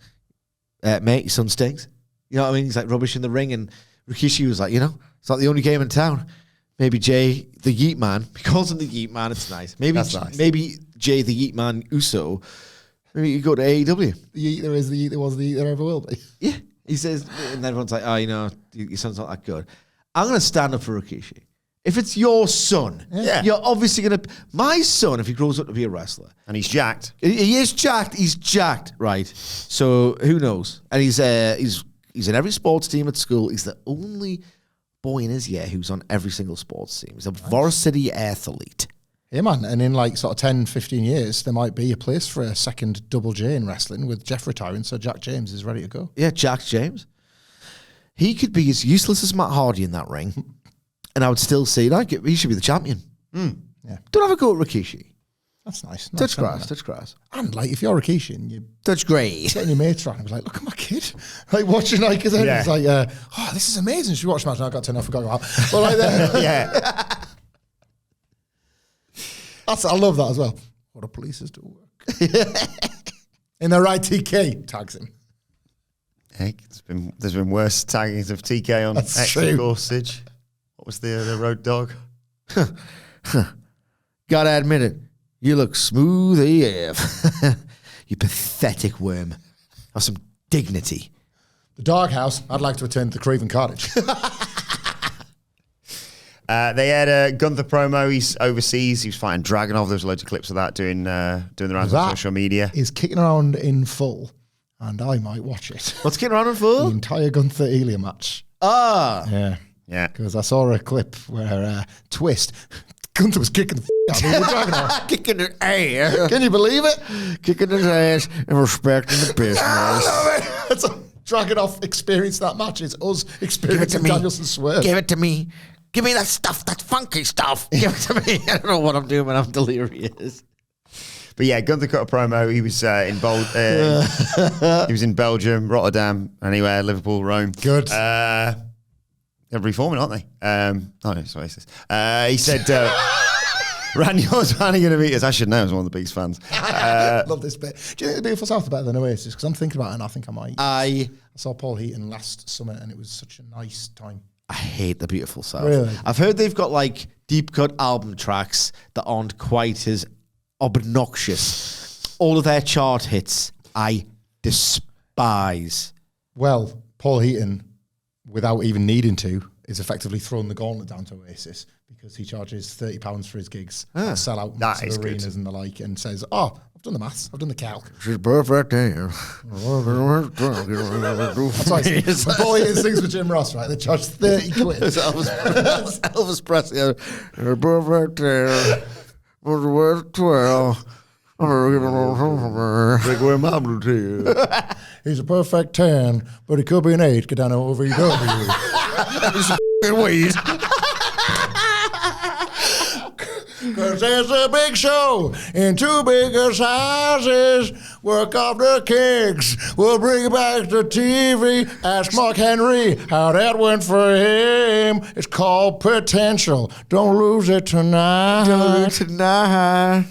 mate, your son stinks. You know what I mean? He's like rubbish in the ring, and Rikishi was like, it's not the only game in town. Maybe Jay the Yeet Man. He calls him the Yeet Man. It's nice. Maybe Jay the Yeet Man Uso. Maybe you go to AEW. The Yeet there is, the Yeet there was, the Yeet there ever will be. Yeah. He says, and everyone's like, your son's not that good. I'm going to stand up for Rikishi. If it's your son, you're obviously going to... My son, if he grows up to be a wrestler... And he's jacked. He is jacked. He's jacked, right? So, who knows? And he's in every sports team at school. He's the only boy in his year who's on every single sports team. He's a varsity athlete. Yeah, man. And in like sort of 10, 15 years, there might be a place for a second Double J in wrestling with Jeff retiring, so Jack James is ready to go. Yeah, Jack James. He could be as useless as Matt Hardy in that ring, and I would still say, he should be the champion. Yeah. Don't have a go at Rikishi. That's nice. Touch grass. And like, if you're Rikishi and you touch great, getting your mates around, I was like, look at my kid. Like watching, like, because it's like, this is amazing. Should we watch the match? And I got turned off, forgot about. But like, yeah. I love that as well. What do police do work? In the right, TK tags him. Heck, there's been worse taggings of TK on X-Gorsuch. What was the road dog? Gotta admit it, you look smooth AF. You pathetic worm. Have some dignity. The doghouse. I'd like to return to the Craven Cottage. They had a Gunther promo. He's overseas. He was fighting Dragunov. There's loads of clips of that doing the rounds on social media. Is kicking around in full, and I might watch it. What's kicking around in full? The entire Gunther Elia match. Yeah. Because I saw a clip where Twist, Gunther was kicking the out of the Dragunov. Kicking his ass. Can you believe it? Kicking his ass and respecting the business. That's a Dragunov experience. That match is us experiencing Danielson swerve. Give it to me. Give me that stuff, that funky stuff. Give it to me. I don't know what I'm doing when I'm delirious. But yeah, Gunther cut a promo. He was he was in Belgium, Rotterdam, anywhere, Liverpool, Rome. Good. They're reforming, aren't they? No, it's racist. He said, Randy Orton's finally going to beat us. I should know, I was one of the biggest fans. Love this bit. Do you think the Beautiful South are better than Oasis? Because I'm thinking about it and I think I might. I saw Paul Heaton last summer and it was such a nice time. I hate the Beautiful South. Really? I've heard they've got like deep cut album tracks that aren't quite as obnoxious. All of their chart hits, I despise. Well, Paul Heaton, without even needing to, is effectively throwing the gauntlet down to Oasis because he charges £30 for his gigs, sell out massive arenas and the like, and says, "Oh, I've done the maths, I've done the calc." She's perfect. That's why Paul Heaton sings with Jim Ross, right? They charge 30 quid. It's Elvis Presley. Her perfect. Was worth 12. He's a perfect 10, but he could be an 8. Get down over you go. Weed. Cause there's a big show in 2 bigger sizes. Work off the kicks. We'll bring it back to TV. Ask Mark Henry how that went for him. It's called Potential. Don't lose it tonight. Don't lose it tonight.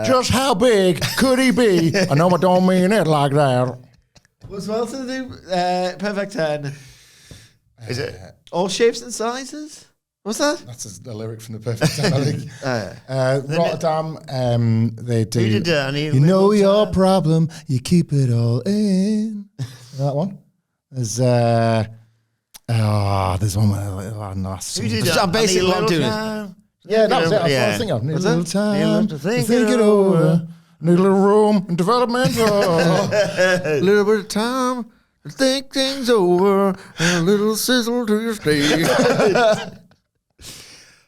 Just how big could he be? I know I don't mean it like that. What's else to do? Perfect 10. Is it? All shapes and sizes? What's that? That's a lyric from the Perfect 10, I think. Rotterdam, they do. Who did Danny You know Little your Time? problem, you keep it all in. That one. There's there's one where Who did I'm basically what I'm doing. yeah, that was it. That's what I Yeah. was thinking of. Need a What's little that? time to to think think it it over. Need a little room and development. A little bit of time to think things over, and a little sizzle to your steak.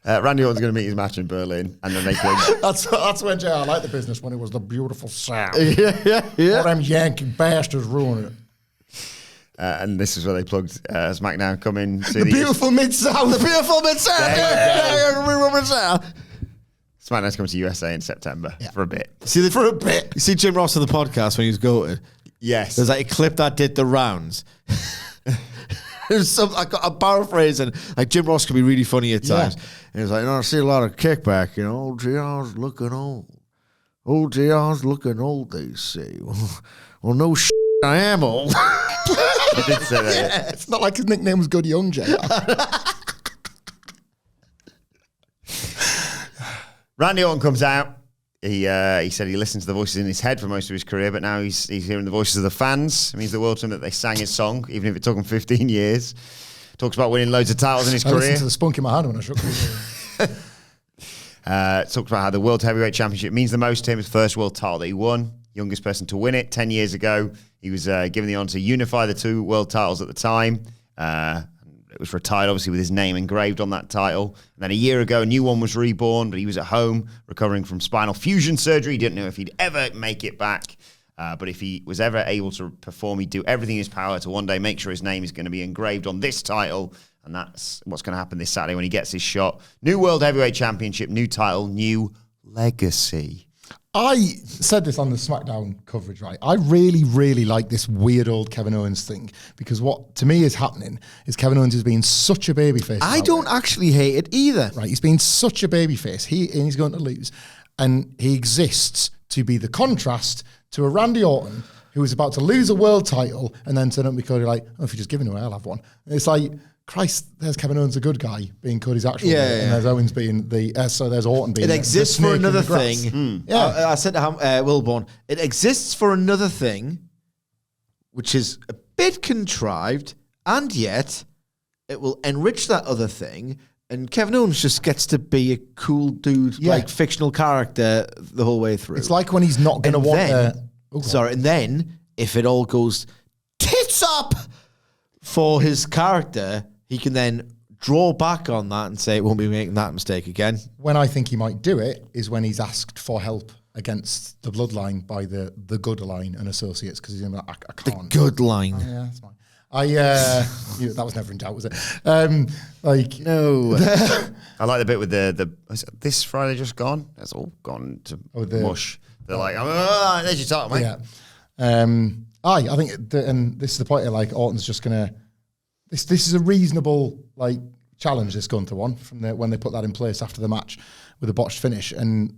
Randy Orton's going to meet his match in Berlin, and then they play. That's when JR liked the business, when it was the beautiful South. yeah. All them Yankee bastards ruined it. And this is where they plugged SmackDown coming to The beautiful Mid-South. The beautiful Mid-South. Yeah. SmackDown's coming to USA in September for a bit. For a bit. You see Jim Ross on the podcast when he was goated? Yes. There's like a clip that did the rounds. There's some, I'm paraphrasing, like Jim Ross can be really funny at times. And he's like, I see a lot of kickback, old JR's looking old. Old JR's looking old, they say. Well, no shit, I am old. I did say that. Yeah, it's not like his nickname was Good Young, JR. Randy Orton comes out. He said he listened to the voices in his head for most of his career, but now he's hearing the voices of the fans. It means the world to him that they sang his song, even if it took him 15 years. Talks about winning loads of titles in his I career. listened to the spunk in my hand when I shook it. Talks about how the World Heavyweight Championship means the most to him. His first world title that he won. Youngest person to win it 10 years ago. He was given the honor to unify the two world titles at the time. It was retired, obviously, with his name engraved on that title. And then a year ago, a new one was reborn, but he was at home recovering from spinal fusion surgery. He didn't know if he'd ever make it back. But if he was ever able to perform, he'd do everything in his power to one day make sure his name is going to be engraved on this title. And that's what's going to happen this Saturday when he gets his shot. New World Heavyweight Championship, new title, new legacy. I said this on the SmackDown coverage, right? I really, really like this weird old Kevin Owens thing, because what to me is happening is Kevin Owens is being such a babyface. I don't actually hate it either. Right, he's being such a babyface. He's going to lose, and he exists to be the contrast to a Randy Orton who is about to lose a world title and then turn up and be Cody like, oh, if you're just giving away, I'll have one. And it's like, Christ, there's Kevin Owens, a good guy, being Cody's actual guy, and there's Owens being the, so there's Orton being It exists for another thing. Yeah. I said to Wilborn, it exists for another thing, which is a bit contrived, and yet it will enrich that other thing. And Kevin Owens just gets to be a cool dude, like fictional character the whole way through. It's like when he's not going to want and then if it all goes tits up for his character, he can then draw back on that and say, it won't be making that mistake again. When I think he might do it is when he's asked for help against the Bloodline by the Good Line and Associates, because he's like, I can't. The Good Line. Oh, yeah, that's fine. That was never in doubt, was it? No. I like the bit with this Friday just gone. That's all gone to mush. They're like, there's your title, mate. Yeah. I think, and this is the point. Like Orton's just gonna. This is a reasonable challenge. This Gunther one from when they put that in place after the match with a botched finish, and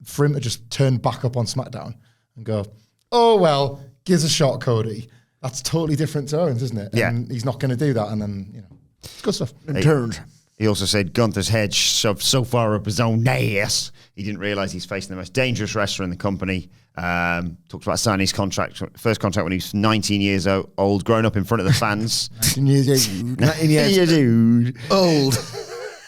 for him to just turn back up on SmackDown and go, oh well, gives a shot, Cody. That's totally different to Owens, isn't it? Yeah. And he's not going to do that, and then it's good stuff. And turned. He also said Gunther's head shoved so far up his own ass, he didn't realise he's facing the most dangerous wrestler in the company. Talked about signing his first contract when he was 19 years old, growing up in front of the fans. 19 years old. 19 years old.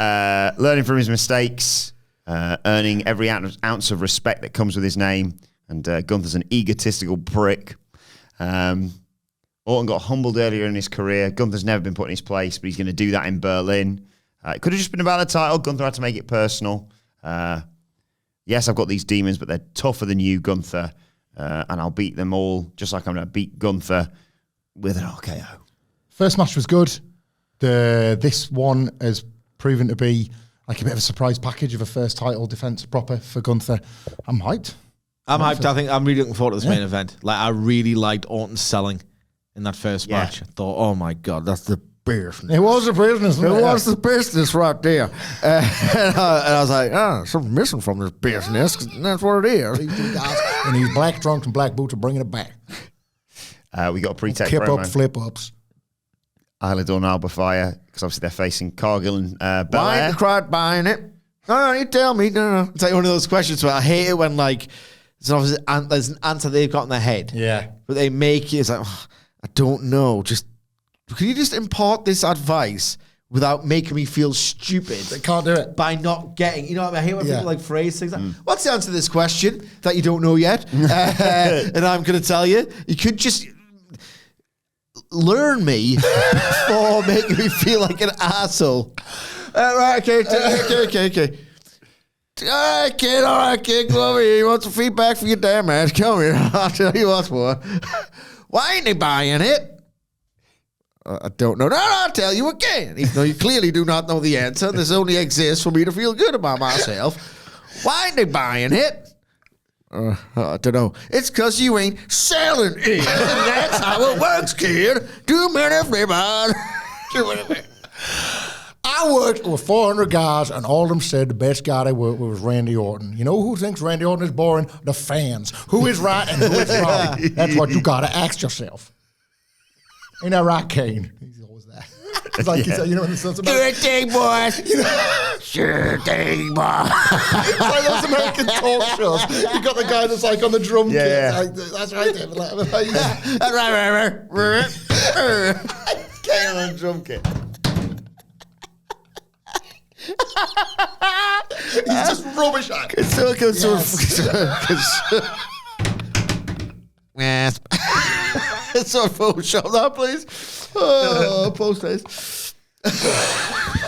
Old. Learning from his mistakes, earning every ounce of respect that comes with his name. And Gunther's an egotistical prick. Orton got humbled earlier in his career. Gunther's never been put in his place, but he's going to do that in Berlin. It could have just been about the title. Gunther had to make it personal. Yes, I've got these demons, but they're tougher than you, Gunther. And I'll beat them all, just like I'm going to beat Gunther with an RKO. First match was good. This one has proven to be like a bit of a surprise package of a first title defense proper for Gunther. I'm hyped. I'm hyped. I think I'm really looking forward to this main event. I really liked Orton selling in that first match. I thought, oh my God, that's the business. It was a business. It was the business right there. And I was like, something's missing from this business. 'Cause that's what it is. These two guys in these black trunks and black boots are bringing it back. We got a pre-tape Kip promo. up, flip ups. Isla and Alba Fire, because obviously they're facing Cargill and Why Belair. ain't you cried buying it? No, you tell me. No. It's like one of those questions where I hate it when like there's an answer they've got in their head. Yeah. But they make it, it's like, I don't know. Can you just impart this advice without making me feel stupid? They can't do it. By not getting, you know what I mean? I hate when Yeah. people like phrase things like, what's the answer to this question that you don't know yet? And I'm going to tell you. You could just learn me before making me feel like an asshole. Right, okay. All right, kid, go over here. You want some feedback for your damn ass? Come here. I'll tell you what's what. Why ain't they buying it? I don't know. No, I'll tell you again. Even though you clearly do not know the answer, this only exists for me to feel good about myself. Why ain't they buying it? I don't know. It's because you ain't selling it. That's how it works, kid. Too many flippers. I worked with 400 guys, and all of them said the best guy they worked with was Randy Orton. You know who thinks Randy Orton is boring? The fans. Who is right and who is wrong? That's what you got to ask yourself. Ain't that right, Kane? He's always that. It's like, you know, when the son's about Good thing, boys. you know, Sure thing, boys. it's like those American talk shows. You got the guy that's like on the drum kit. Yeah. Like, that's right, David. Like, Kane on a drum kit. he's just rubbish at it. Yes. It's on Photoshop now, please. Oh, post this.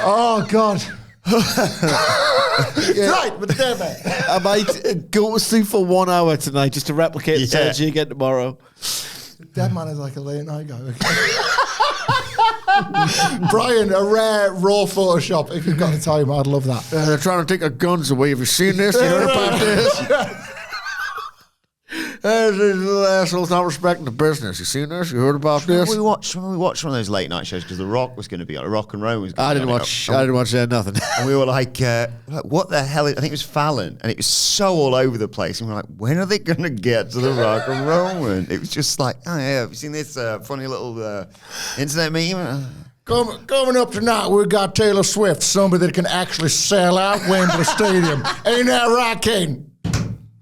Oh, God. Right, but damn it. I might go to sleep for 1 hour tonight just to replicate the surgery again tomorrow. That man is like a late night guy. Brian, a rare raw Photoshop. If you've got the time, I'd love that. They're trying to take our guns away. Have you seen this? You heard about this? These little assholes not respecting the business. You seen this? You heard about this? We watched one of those late night shows because The Rock was going to be on. Rock and Roll was going I to didn't be on watch. it. I didn't watch that. Nothing. And we were like, what the hell? I think it was Fallon. And it was so all over the place. And we were like, when are they going to get to the Rock and Roman? It was just like, oh, yeah, have you seen this funny little internet meme? Coming up tonight, we got Taylor Swift, somebody that can actually sell out Wembley Stadium. Ain't that right, Caden?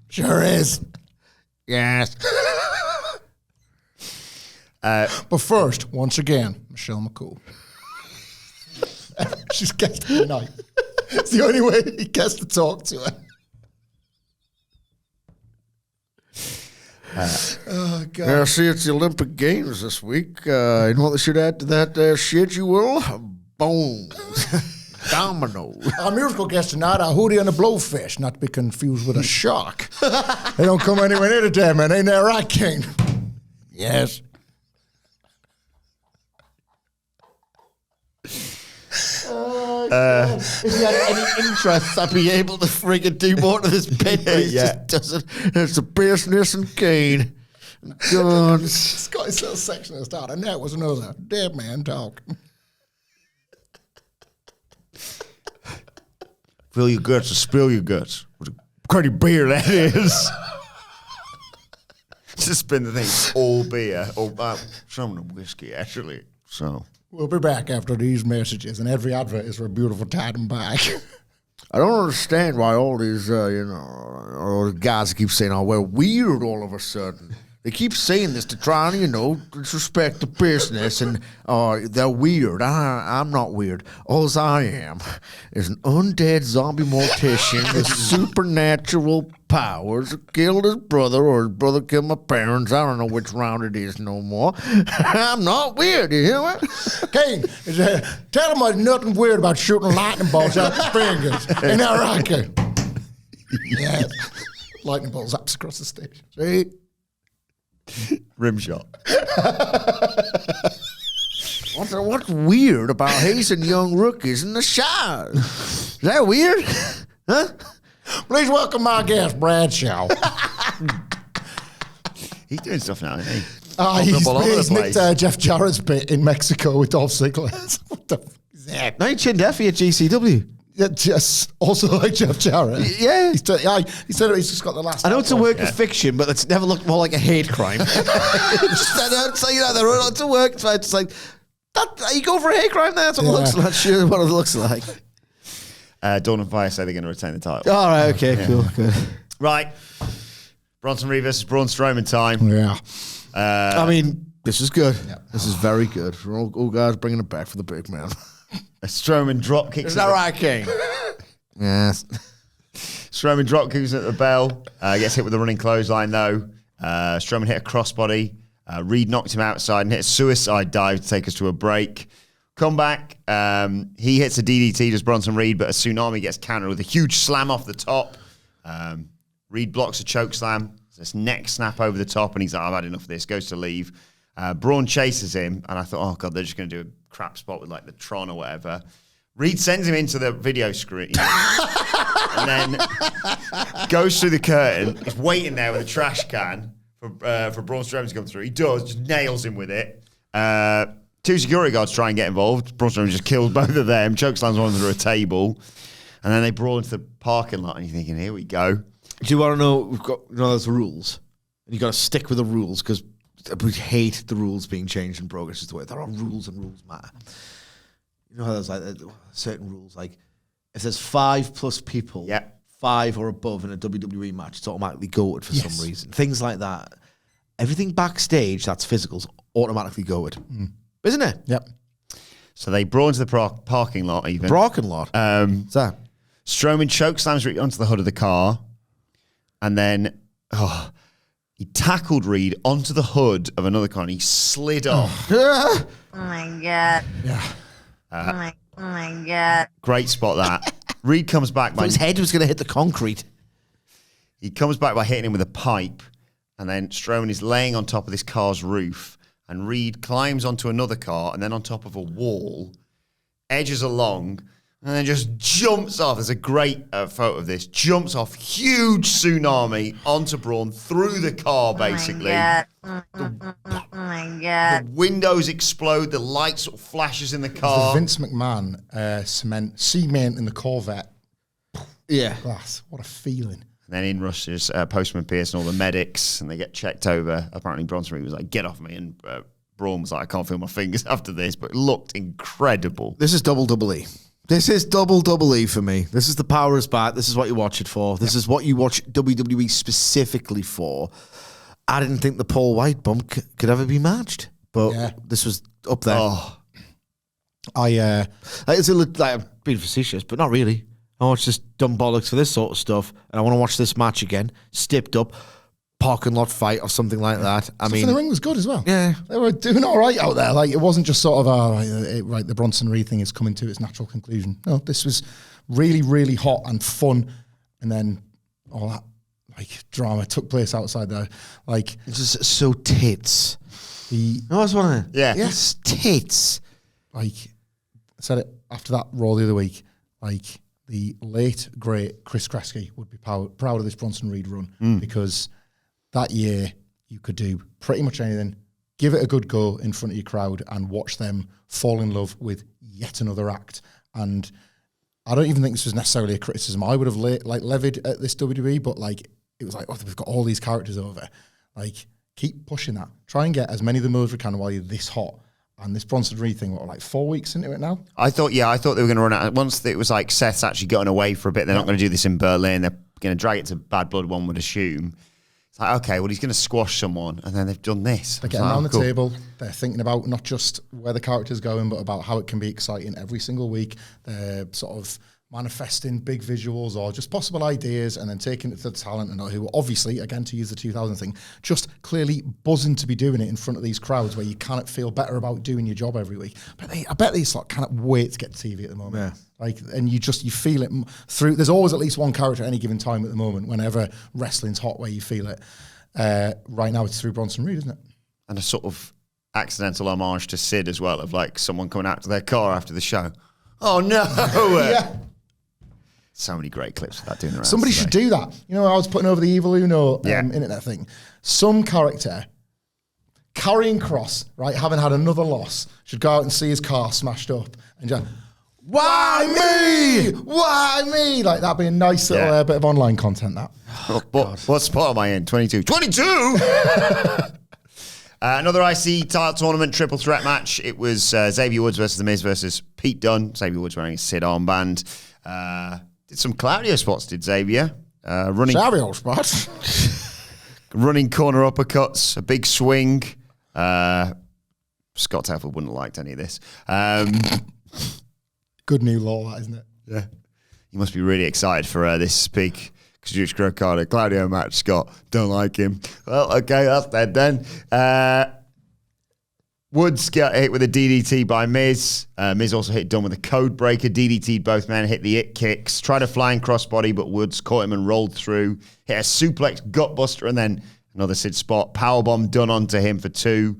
Sure is. Yes. But first, once again, Michelle McCool. She's guest tonight. It's the only way he gets to talk to her. Oh, God. I see it's the Olympic Games this week. You know what they should add to that schedule? Bones. Dominoes. Our musical guest tonight are Howdy and the Blowfish, not to be confused with a shark. They don't come anywhere near the damn man. Ain't that right, King? Yes. If he had any interest, I'd be able to friggin' do more to this bit, but he just doesn't. It's the business and gain. Guns. It's got his little section at the start, and that was another dead man talk. Fill your guts or spill your guts. What a cruddy beer that is. Just been the thing, all beer. Or some of the whiskey, actually. So We'll be back after these messages, and every advert is for a beautiful Titan bag. I don't understand why all these, all the guys keep saying, "Oh, we're weird all of a sudden." They keep saying this to try and, disrespect the business, and they're weird. I'm not weird. All I am is an undead zombie mortician with supernatural powers who killed his brother, or his brother killed my parents. I don't know which round it is no more. I'm not weird, you hear me? Kane, tell them there's nothing weird about shooting lightning bolts out your fingers. Ain't that right, Kane? Yeah. Lightning bolts up across the stage. See? rim shot. What's weird about hazing young rookies in the shower? Is that weird? Huh? Please welcome my guest, Bradshaw. He's doing stuff now, isn't he? popping up all over the He's place. nicked Jeff Jarrett's bit in Mexico with Dolph Ziggler. What the f- is that? No, he chinned Effie at GCW. Yeah, just also like Jeff Jarrett. Yeah. He said he's just got the last. I know it's a work Yeah. of fiction, but it's never looked more like a hate crime. It's a work. It's like, that, you go for a hate crime there? That's what it looks like. Sure, what it looks like. Dawn and Fire say they're going to retain the title. All right, okay, cool, good. Right. Bronson Reed versus Braun Strowman time. Yeah. I mean, this is good. Yeah. This is very good. Oh, guys, bringing it back for the big man. A Strowman drop kicks. Is that right, King? Yes. Strowman drop kicks at the bell. Gets hit with a running clothesline though. Strowman hit a crossbody. Reed knocked him outside and hit a suicide dive to take us to a break. Come back. He hits a DDT, does Bronson Reed, but a tsunami gets countered with a huge slam off the top. Reed blocks a choke slam. This neck snap over the top, and he's like, I've had enough of this. Goes to leave. Braun chases him, and I thought, oh, God, they're just going to do a crap spot with like the Tron or whatever. Reed sends him into the video screen and then goes through the curtain. He's waiting there with a trash can for Braun Strowman to come through. He does, just nails him with it. Two security guards try and get involved. Braun Strowman just kills both of them, chokeslams one under a table, and then they brawl into the parking lot, and you're thinking, here we go. Do you want to know? We've got there's rules, and you got to stick with the rules because we hate the rules being changed in progress. Just the way there are rules and rules matter. You know how there's like certain rules, like if there's 5+ people, 5 or above in a WWE match, it's automatically goated for some reason. Things like that. Everything backstage that's physical's automatically goated, isn't it? Yep. So they brawl into the parking lot even. Parking lot. What's that? Strowman chokeslams Reed onto the hood of the car, and then he tackled Reed onto the hood of another car, and he slid off. Oh my God. Yeah. Oh my God. Great spot that. Reed comes back by His head was going to hit the concrete. He comes back by hitting him with a pipe, and then Strowman is laying on top of this car's roof, and Reed climbs onto another car, and then on top of a wall, edges along, and then just jumps off. There's a great photo of this. Jumps off, huge tsunami onto Braun through the car, basically. Oh my God. The windows explode. The light sort of flashes in the The car. Vince McMahon cement in the Corvette Yeah. glass. What a feeling. And then in rushes Postman Pierce and all the medics, and they get checked over. Apparently, Bronson Reed was like, "Get off me!" And Braun was like, "I can't feel my fingers after this," but it looked incredible. This is double E. This is double E for me. This is the power is back. This is what you watch it for. This is what you watch WWE specifically for. I didn't think the Paul White bump could ever be matched, but this was up there. Oh, It's I'm being facetious, but not really. I watch this dumb bollocks for this sort of stuff, and I want to watch this match again, stepped up, parking lot fight or something like that. I Stuff mean, in the ring was good as well. Yeah. They were doing all right out there. Like, it wasn't just sort of, right, the Bronson Reed thing is coming to its natural conclusion. No, this was really, really hot and fun. And then all that, like, drama took place outside there. Like, it's just so tits. No, I just want to. yeah. Yes, tits. like, I said it after that Raw the other week, like, the late, great Chris Kresge would be proud of this Bronson Reed run because that year you could do pretty much anything, give it a good go in front of your crowd and watch them fall in love with yet another act. And I don't even think this was necessarily a criticism I would have levied at this WWE, but like, it was like, oh, we've got all these characters over. Like, keep pushing that. Try and get as many of them as we can while you're this hot. And this Bronson Reed thing, what, like 4 weeks into it now? I thought they were going to run out. Once it was like Seth's actually gotten away for a bit, they're not going to do this in Berlin. They're going to drag it to Bad Blood, one would assume. It's like, okay, well, he's going to squash someone, and then they've done this. They're getting around the table. They're thinking about not just where the character's going, but about how it can be exciting every single week. They're sort of manifesting big visuals or just possible ideas and then taking it to the talent and who obviously, again, to use the 2000 thing, just clearly buzzing to be doing it in front of these crowds where you cannot feel better about doing your job every week. But I bet they sort of cannot wait to get to TV at the moment. Yeah. Like, and you feel it through. There's always at least one character at any given time at the moment whenever wrestling's hot where you feel it. Right now it's through Bronson Reed, isn't it? And a sort of accidental homage to Sid as well, of like someone coming out to their car after the show. Oh no! Yeah. So many great clips of that doing around. Somebody should do that. You know, I was putting over the Evil Uno internet thing. Some character Carrying Cross, right, having had another loss, should go out and see his car smashed up and just, why me? Why me? Like, that'd be a nice little bit of online content, that. What spot am I in? 22. 22? Another IC title tournament triple threat match. It was Xavier Woods versus The Miz versus Pete Dunne. Xavier Woods wearing a Sid armband. Did some Claudio spots, did Xavier. Running spots. running corner uppercuts, a big swing. Scott Telford wouldn't have liked any of this. Good new law, that, isn't it? Yeah. You must be really excited for this big Kazuchika Okada Claudio match, Scott. Don't like him. Well, okay, that's dead then. Woods got hit with a DDT by Miz. Miz also hit Dunne with a code breaker. DDT'd both men, hit the it kicks. Tried a flying crossbody, but Woods caught him and rolled through. Hit a suplex gutbuster and then another Sid spot. Powerbomb Dunne onto him for 2.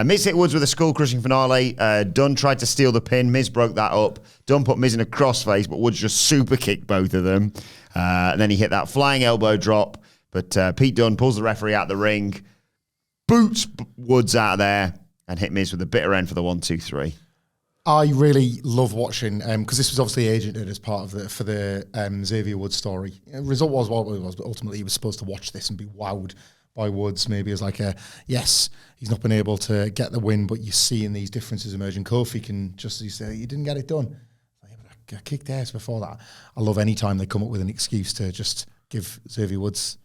Miz hit Woods with a skull-crushing finale. Dunne tried to steal the pin. Miz broke that up. Dunne put Miz in a crossface, but Woods just super kicked both of them. And then he hit that flying elbow drop. But Pete Dunne pulls the referee out the ring, boots Woods out of there, and hit Miz with a bitter end for the 1-2-3. I really love watching, because this was obviously agented as part of the Xavier Woods story. The result was what it was, but ultimately he was supposed to watch this and be wowed by Woods. Maybe as like yes, he's not been able to get the win, but you see in these differences emerging. Kofi can just say, you didn't get it done. I kicked ass before that. I love any time they come up with an excuse to just give Xavier Woods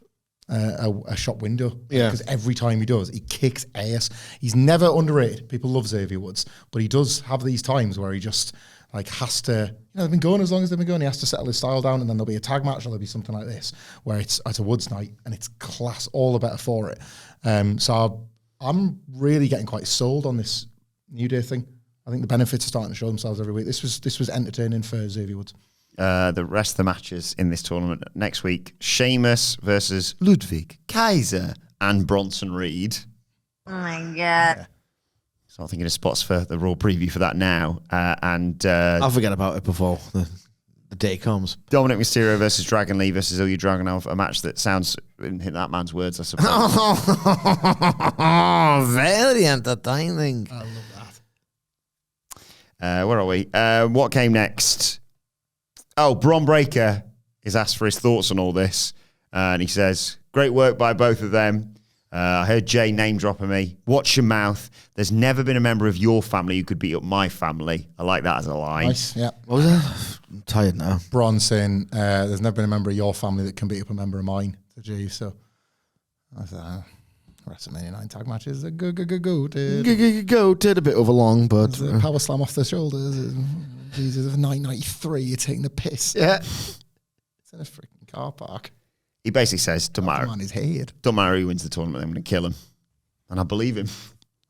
a shop window. Yeah. Because every time he does, he kicks ass. He's never underrated. People love Xavier Woods, but he does have these times where he just like has to, they've been going as long as they've been going. He has to settle his style down, and then there'll be a tag match or there'll be something like this where it's a Woods night and it's class, all the better for it. So I'm really getting quite sold on this New Day thing. I think the benefits are starting to show themselves every week. This was entertaining for Xavier Woods. The rest of the matches in this tournament next week: Sheamus versus Ludwig Kaiser and Bronson Reed. Oh my God. So I'm thinking of spots for the Raw preview for that now. I'll forget about it before the day comes. Dominic Mysterio versus Dragon Lee versus Ilya Dragunov, a match that sounds, in that man's words, I suppose. Very entertaining. I love that. Where are we? What came next? Oh, Braun Breaker is asked for his thoughts on all this. And he says, great work by both of them. I heard Jay name dropping me. Watch your mouth. There's never been a member of your family who could beat up my family. I like that as a line. Nice, yeah. What was that? I'm tired now. Bronson, there's never been a member of your family that can beat up a member of mine. To G, so I said, WrestleMania 9 tag matches are go. Did a bit overlong, but Power slam off the shoulders. Jesus, of 993, you're taking the piss. yeah. It's in a freaking car park. He basically says, don't matter On his head. who wins the tournament, I'm going to kill him. And I believe him.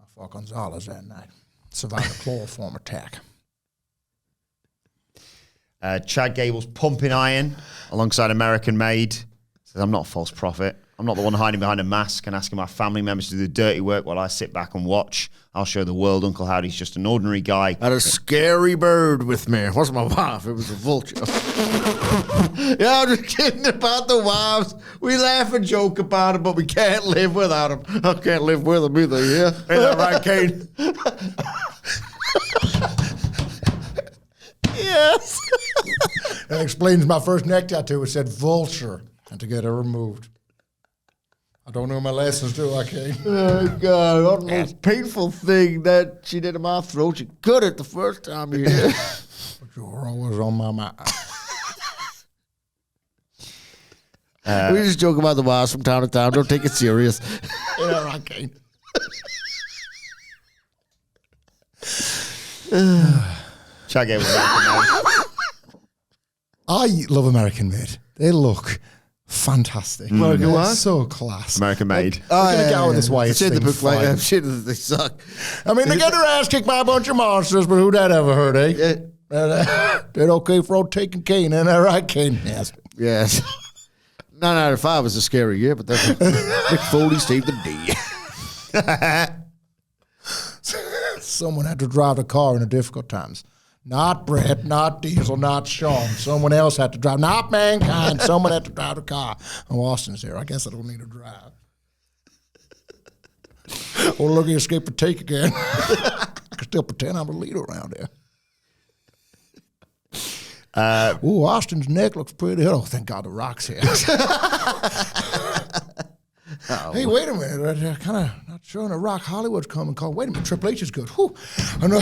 I fought Gonzalez that night. Survived a chloroform attack. Chad Gable's pumping iron alongside American Made. Says, I'm not a false prophet. I'm not the one hiding behind a mask and asking my family members to do the dirty work while I sit back and watch. I'll show the world Uncle Howdy's just an ordinary guy. I had a scary bird with me. It wasn't my wife, it was a vulture. Yeah, I'm just kidding about the wives. We laugh and joke about them, but we can't live without them. I can't live with them either, yeah? Ain't that right, Kane? Yes. That explains my first neck tattoo. It said vulture and to get it removed. I don't know my lessons, do I, Kane? Oh, God. The most painful thing that she did in my throat. She cut it the first time you did. But you're always on my mind. We just joke about the wives from time to time. Don't take it serious. Yeah, right, Kane. Chad Gable. I love American Made. They look fantastic. American what? So class. American Made. We're going to get out of this way. Shit, the book like shit, they suck. I mean, they get their ass kicked by a bunch of monsters, but who that ever heard, eh? Yeah. They're okay for old taking Kane, ain't that right, Kane? Yes. Yes. 9 out of 5 was a scary year, but that's Mick Foley saved the day. Someone had to drive the car in the difficult times. Not Brett, not Diesel, not Sean. Someone else had to drive. Not Mankind. Someone had to drive the car. Oh, Austin's here. I guess I don't need to drive. Oh, look, he escaped a take again. I can still pretend I'm a leader around here. Austin's neck looks pretty. Oh, thank God the Rock's here. Hey, wait a minute. I'm kind of not sure when the Rock Hollywood's coming. Wait a minute. Triple H is good. Whew. I know.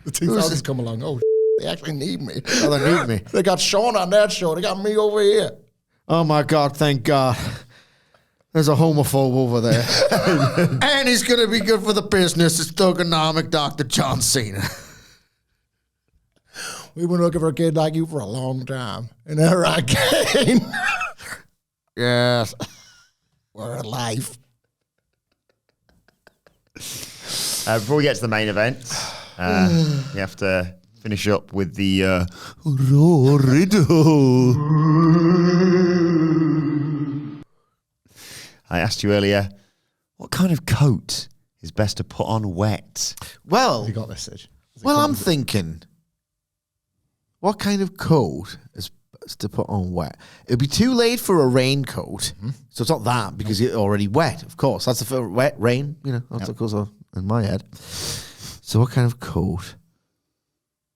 The 2000s come along. Oh, they actually need me. Oh, they need me. They got Sean on that show. They got me over here. Oh my God, thank God. There's a homophobe over there. And he's going to be good for the business. It's thugonomic Dr. John Cena. We've been looking for a kid like you for a long time. And there I came. Yes. We're alive. Before we get to the main event, we have to finish up with the Raw Riddle. I asked you earlier, what kind of coat is best to put on wet? Well, You got this, Sid. well, I'm thinking, what kind of coat is best to put on wet? It'd be too late for a raincoat, so it's not that because it's already wet. Of course, that's the wet rain. You know, that's what goes on in my head. So, what kind of coat?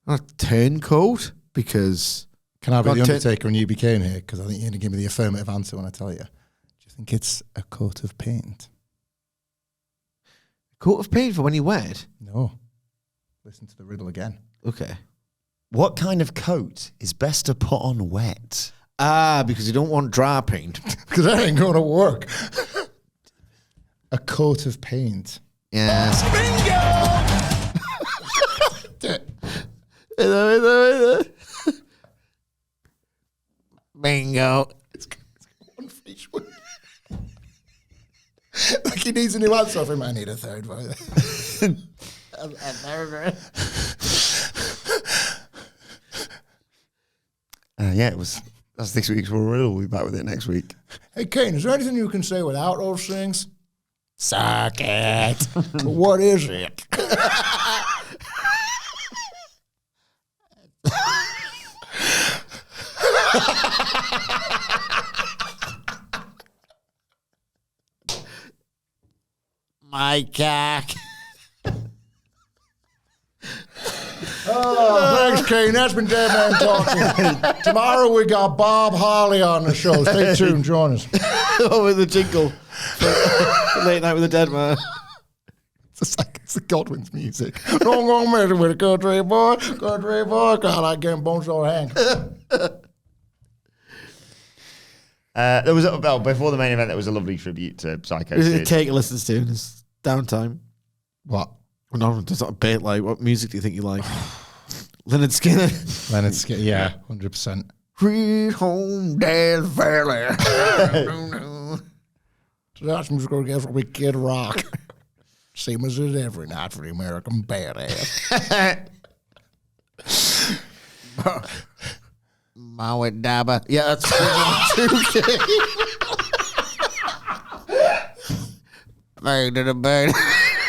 Not a turncoat because Can I be the Undertaker and you be Kane here? Because I think you're going to give me the affirmative answer when I tell you. Do you think it's a coat of paint? coat of paint for when you're wet. No. Listen to the riddle again. Okay. What kind of coat is best to put on wet? Because you don't want dry paint. Because that ain't going to work. A coat of paint. Yes. Bingo. It's one for each one. Like he needs a new answer for him. I need a third one. Yeah, that's this week's Raw Riddle. We'll be back with it next week. Hey, Kane, is there anything you can say without those things? Suck it. What is it? My cock. Oh, thanks, Kane. That's been Dead Man Talking. Tomorrow we got Bob Holly on the show. Stay tuned. Join us. Oh, with the jingle. Late Night with the Dead Man. It's the Godwin's music. Don't go messing with a country boy. Country boy. God, I can't bone so Hank. There was before the main event. There was a lovely tribute to Psycho Sid. Take a listen to in his downtime. What? No, it's not a bit like. What music do you think you like? Leonard Skinner. Leonard Skinner, yeah, 100%. Sweet home Death Valley. So that's music I guess with Kid Rock. Same as it is every night for the American badass. Maui Dabba. Yeah, that's too Bang to the bang.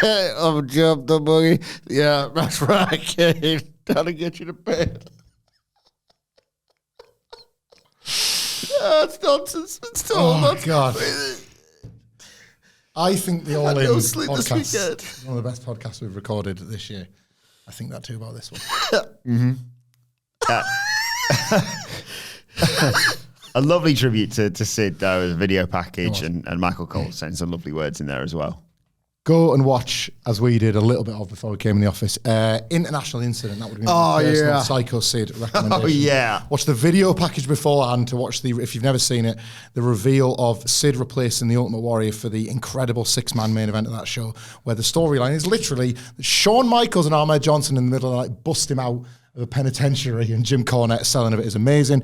I've jumped the boogie. Yeah, that's right, Kane. Trying to get you to bed. It's nonsense. It's total nonsense. God. I think the All In no sleep this podcast weekend. is one of the best podcasts we've recorded this year. I think that too about this one. A lovely tribute to Sid, though, as a video package, and Michael Cole saying some lovely words in there as well. Go and watch, as we did a little bit of before we came in the office, International Incident. That would have been my personal Psycho Sid recommendation. Oh, yeah. Watch the video package beforehand to watch if you've never seen it, the reveal of Sid replacing the Ultimate Warrior for the incredible 6-man main event of that show, where the storyline is literally Shawn Michaels and Ahmed Johnson in the middle of the night bust him out of a penitentiary, and Jim Cornette selling of it is amazing.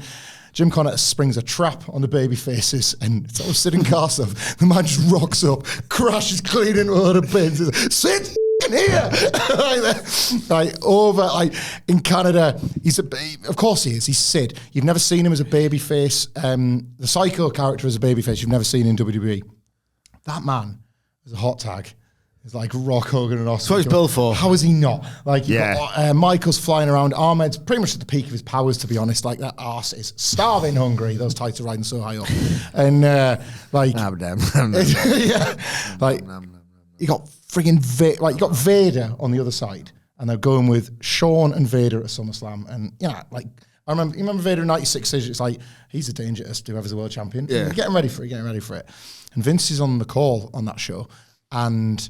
Jim Cornette springs a trap on the baby faces, and it's all Sid and Carson. The man just rocks up, crashes clean into all the bins. Sid's here! In Canada, of course he is. He's Sid. You've never seen him as a baby face. The Psycho character as a baby face, you've never seen in WWE. That man is a hot tag. It's like Rock, Hogan, and Austin. That's what he's built for. How is he not? Like, you've Yeah. got Michael's flying around. Ahmed's pretty much at the peak of his powers, to be honest. Like, that arse is starving hungry. Those tights are riding so high up. And, like... yeah. Like, you got friggin' you got Vader on the other side. And they're going with Shawn and Vader at SummerSlam. And, like... you remember Vader in 96? It's like, he's a danger to whoever's the world champion. Yeah. Getting ready for it. And Vince is on the call on that show. And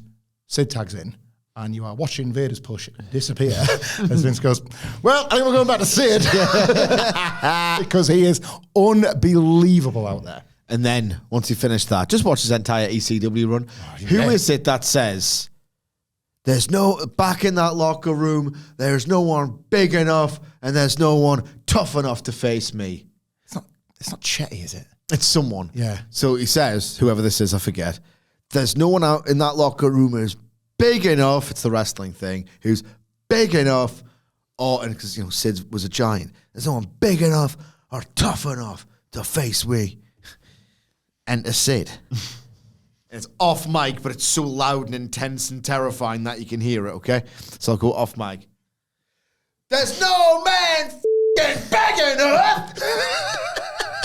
Sid tags in. And you are watching Vader's push disappear. As Vince goes, well, I think we're going back to Sid. Because he is unbelievable out there. And then, once he finished that, just watch his entire ECW run. Who is it that says, there's no, back in that locker room, there's no one big enough and there's no one tough enough to face me? It's not Chetty, is it? It's someone. Yeah. So he says, whoever this is, I forget, there's no one out in that locker room who's big enough, it's the wrestling thing, who's big enough, and because, Sid was a giant, there's no one big enough or tough enough to face me. Enter Sid. It's off mic, but it's so loud and intense and terrifying that you can hear it, okay? So I'll go off mic. There's no man f***ing big enough!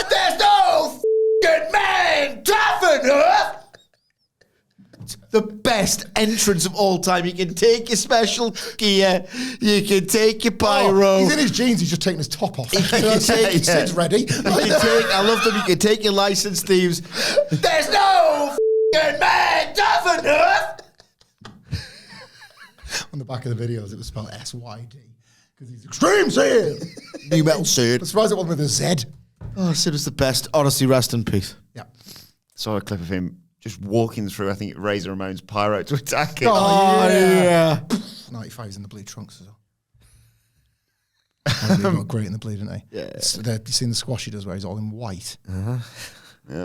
There's no f***ing man tough enough! It's the best entrance of all time. You can take your special gear, you can take your pyro. He's in his jeans, he's just taking his top off. Sid's ready. I love them. You can take your licensed thieves. There's no f***ing man tough enough! On the back of the videos, it was spelled SYD. Because he's Extreme Sid. New Metal Sid. I'm surprised it wasn't with a Z. Oh, Sid was the best. Honestly, rest in peace. Yeah. Saw a clip of him just walking through, I think, Razor Ramon's pyro to attack it. Oh, yeah. 95's in the bleed trunks as well. They look great in the bleed, didn't they? Yeah. You've seen the squash he does where he's all in white. Yeah.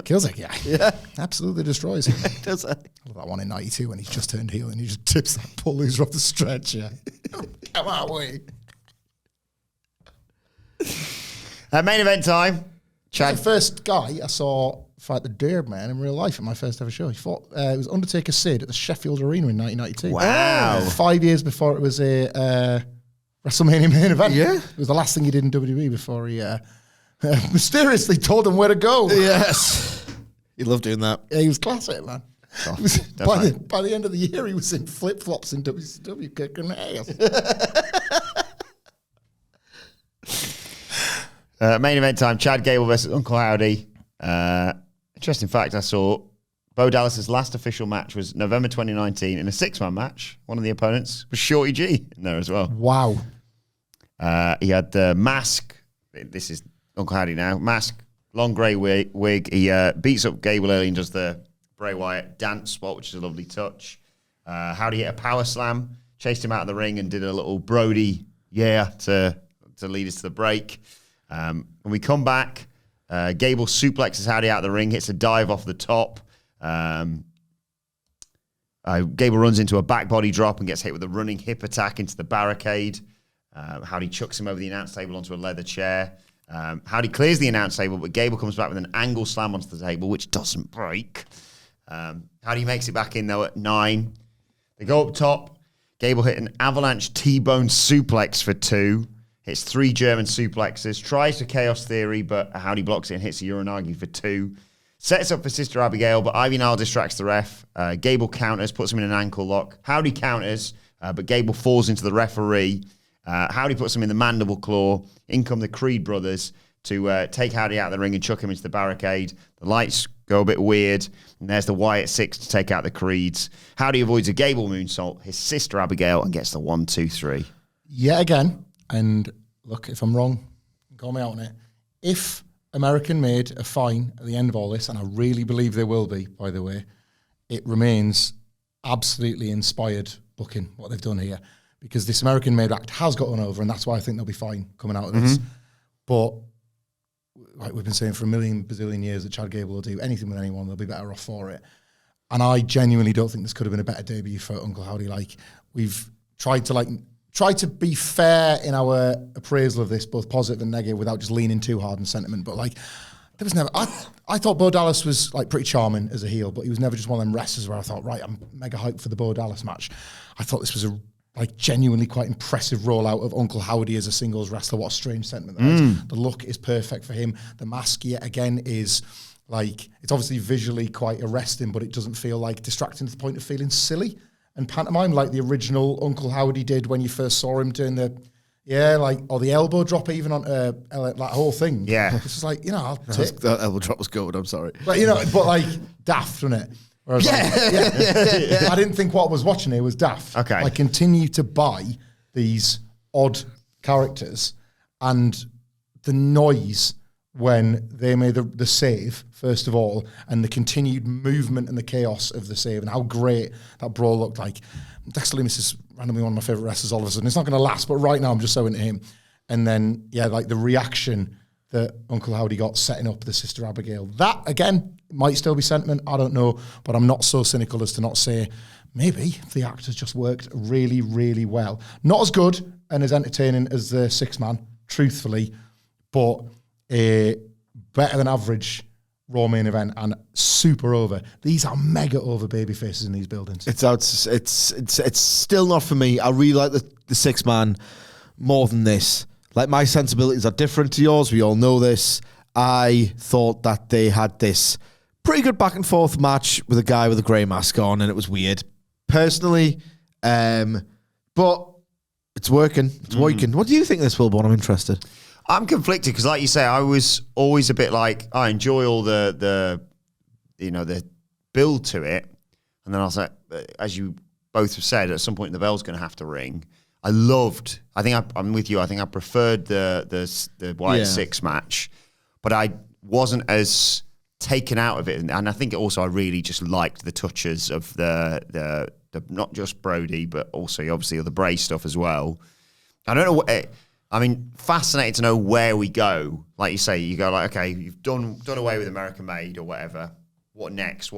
Kills that guy. Yeah. Absolutely destroys him. Does it? I love that one in 92 when he's just turned heel and he just tips that pull loser off the stretcher. Come on, wait. Main event time. Chad. The first guy I saw fight the Deer Man in real life at my first ever show. He fought, it was Undertaker Sid at the Sheffield Arena in 1992. Wow. 5 years before it was a WrestleMania main event. Yeah. It was the last thing he did in WWE before he mysteriously told them where to go. Yes. He loved doing that. Yeah, he was classic, man. He was, by the end of the year, he was in flip-flops in WCW kicking ass. Main event time. Chad Gable versus Uncle Howdy. Interesting fact I saw. Bo Dallas's last official match was November 2019 in a 6-man match. One of the opponents was Shorty G in there as well. Wow. He had the mask. This is Uncle Howdy now. Mask, long grey wig. He beats up Gable early and does the Bray Wyatt dance spot, which is a lovely touch. Howdy hit a power slam, chased him out of the ring and did a little Brody to lead us to the break. When we come back, Gable suplexes Howdy out of the ring, hits a dive off the top. Gable runs into a back body drop and gets hit with a running hip attack into the barricade. Howdy chucks him over the announce table onto a leather chair. Howdy clears the announce table, but Gable comes back with an angle slam onto the table, which doesn't break. Howdy makes it back in, though, at 9. They go up top. Gable hit an avalanche T-bone suplex for 2. Hits 3 German suplexes. Tries for Chaos Theory, but Howdy blocks it and hits a Uranagi for 2. Sets up for Sister Abigail, but Ivy Nile distracts the ref. Gable counters, puts him in an ankle lock. Howdy counters, but Gable falls into the referee. Howdy puts him in the mandible claw. In come the Creed brothers to take Howdy out of the ring and chuck him into the barricade. The lights go a bit weird, and there's the Wyatt 6 to take out the Creeds. Howdy avoids a Gable moonsault, his sister Abigail, and gets the 1, 2, 3. Yet again, and look, if I'm wrong, call me out on it. If American made a fine at the end of all this, and I really believe they will be, by the way, it remains absolutely inspired booking, what they've done here. Because this American made act has gotten over, and that's why I think they'll be fine coming out of this. But like we've been saying for a million bazillion years that Chad Gable will do anything with anyone, they'll be better off for it. And I genuinely don't think this could have been a better debut for Uncle Howdy. Like, we've tried to be fair in our appraisal of this, both positive and negative, without just leaning too hard in sentiment. But like, There was never. I thought Bo Dallas was like pretty charming as a heel, but he was never just one of them wrestlers where I thought, right, I'm mega hyped for the Bo Dallas match. I thought this was a genuinely quite impressive rollout of Uncle Howdy as a singles wrestler. What a strange sentiment that is. The look is perfect for him. The mask yet again is like, it's obviously visually quite arresting, but it doesn't feel like distracting to the point of feeling silly and pantomime like the original Uncle Howdy did when you first saw him doing the or the elbow drop even on that whole thing. Yeah. It's just like, I'll take That elbow drop was good. I'm sorry. but but like daft, wasn't it? Whereas I didn't think what I was watching here was daft. Okay. I continue to buy these odd characters and the noise when they made the save, first of all, and the continued movement and the chaos of the save and how great that brawl looked like. Dexter Lumis is randomly one of my favourite wrestlers all of a sudden. It's not going to last, but right now I'm just so into him. And then, like the reaction that Uncle Howdy got setting up the Sister Abigail. That, again, might still be sentiment, I don't know, but I'm not so cynical as to not say, maybe the actors just worked really, really well. Not as good and as entertaining as the Six-Man, truthfully, but a better than average Raw main event and super over. These are mega over baby faces in these buildings. It's still not for me. I really like the Six-Man more than this. Like, my sensibilities are different to yours. We all know this. I thought that they had this pretty good back and forth match with a guy with a grey mask on, and it was weird, personally. But it's working. It's working. What do you think of this, Wilborn? I'm interested. I'm conflicted because, like you say, I was always a bit like, I enjoy all the build to it. And then I was like, as you both have said, at some point the bell's going to have to ring. I'm with you. I think I preferred the Wyatt Six match, but I wasn't as taken out of it. And I think also I really just liked the touches of the not just Brody, but also obviously the Bray stuff as well. I don't know fascinated to know where we go. Like you say, you go like, okay, you've done away with American Made or whatever. What next?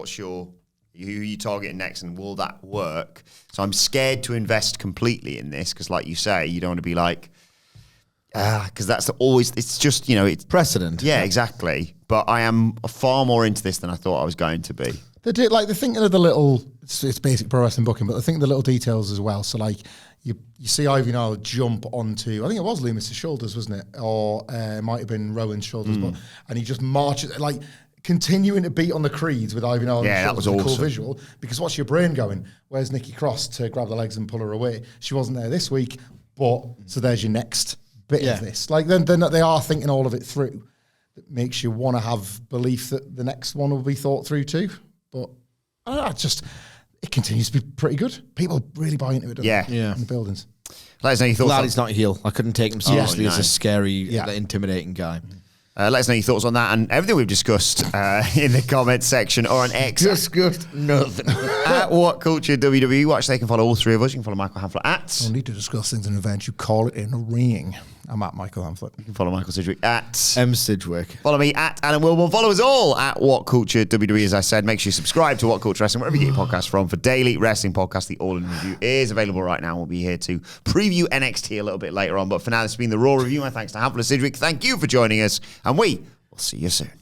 who are you targeting next, and will that work? So I'm scared to invest completely in this because, like you say, you don't want to be like, because it's just, it's Precedent. Yeah, exactly. But I am far more into this than I thought I was going to be. They do, like, they're thinking of the little, it's basic pro wrestling booking, but they're thinking of the little details as well. So, like, you see Ivy Nile jump onto, I think it was Loomis' shoulders, wasn't it? Or it might have been Rowan's shoulders, and he just marches, like, continuing to beat on the creeds with Ivy Nile. Yeah, that was awesome. A cool visual, because what's your brain going? Where's Nikki Cross to grab the legs and pull her away? She wasn't there this week, but, so there's your next bit of this. Like, then they are thinking all of it through. That makes you want to have belief that the next one will be thought through too. But I don't know, it continues to be pretty good. People really buy into it, don't they? Yeah. In the buildings. Let us know your thoughts. Glad he's not a heel. I couldn't take him seriously as a scary, intimidating guy. Let us know your thoughts on that and everything we've discussed in the comments section or on X. Discussed nothing. At WhatCulture WWE. Watch, they can follow all three of us. You can follow Michael Hamflett at. Don't need to discuss things in events. You call it in a ring. I'm at Michael Hamflett. You can follow Michael Sidgwick at. M. Sidgwick. Follow me at Alan Wilborn. Follow us all at WhatCulture WWE. As I said, make sure you subscribe to WhatCulture Wrestling, wherever you get your podcasts from, for daily wrestling podcasts. The All-In Review is available right now. We'll be here to preview NXT a little bit later on. But for now, this has been the Raw Review. My thanks to Hamflett Sidgwick. Thank you for joining us. And we will see you soon.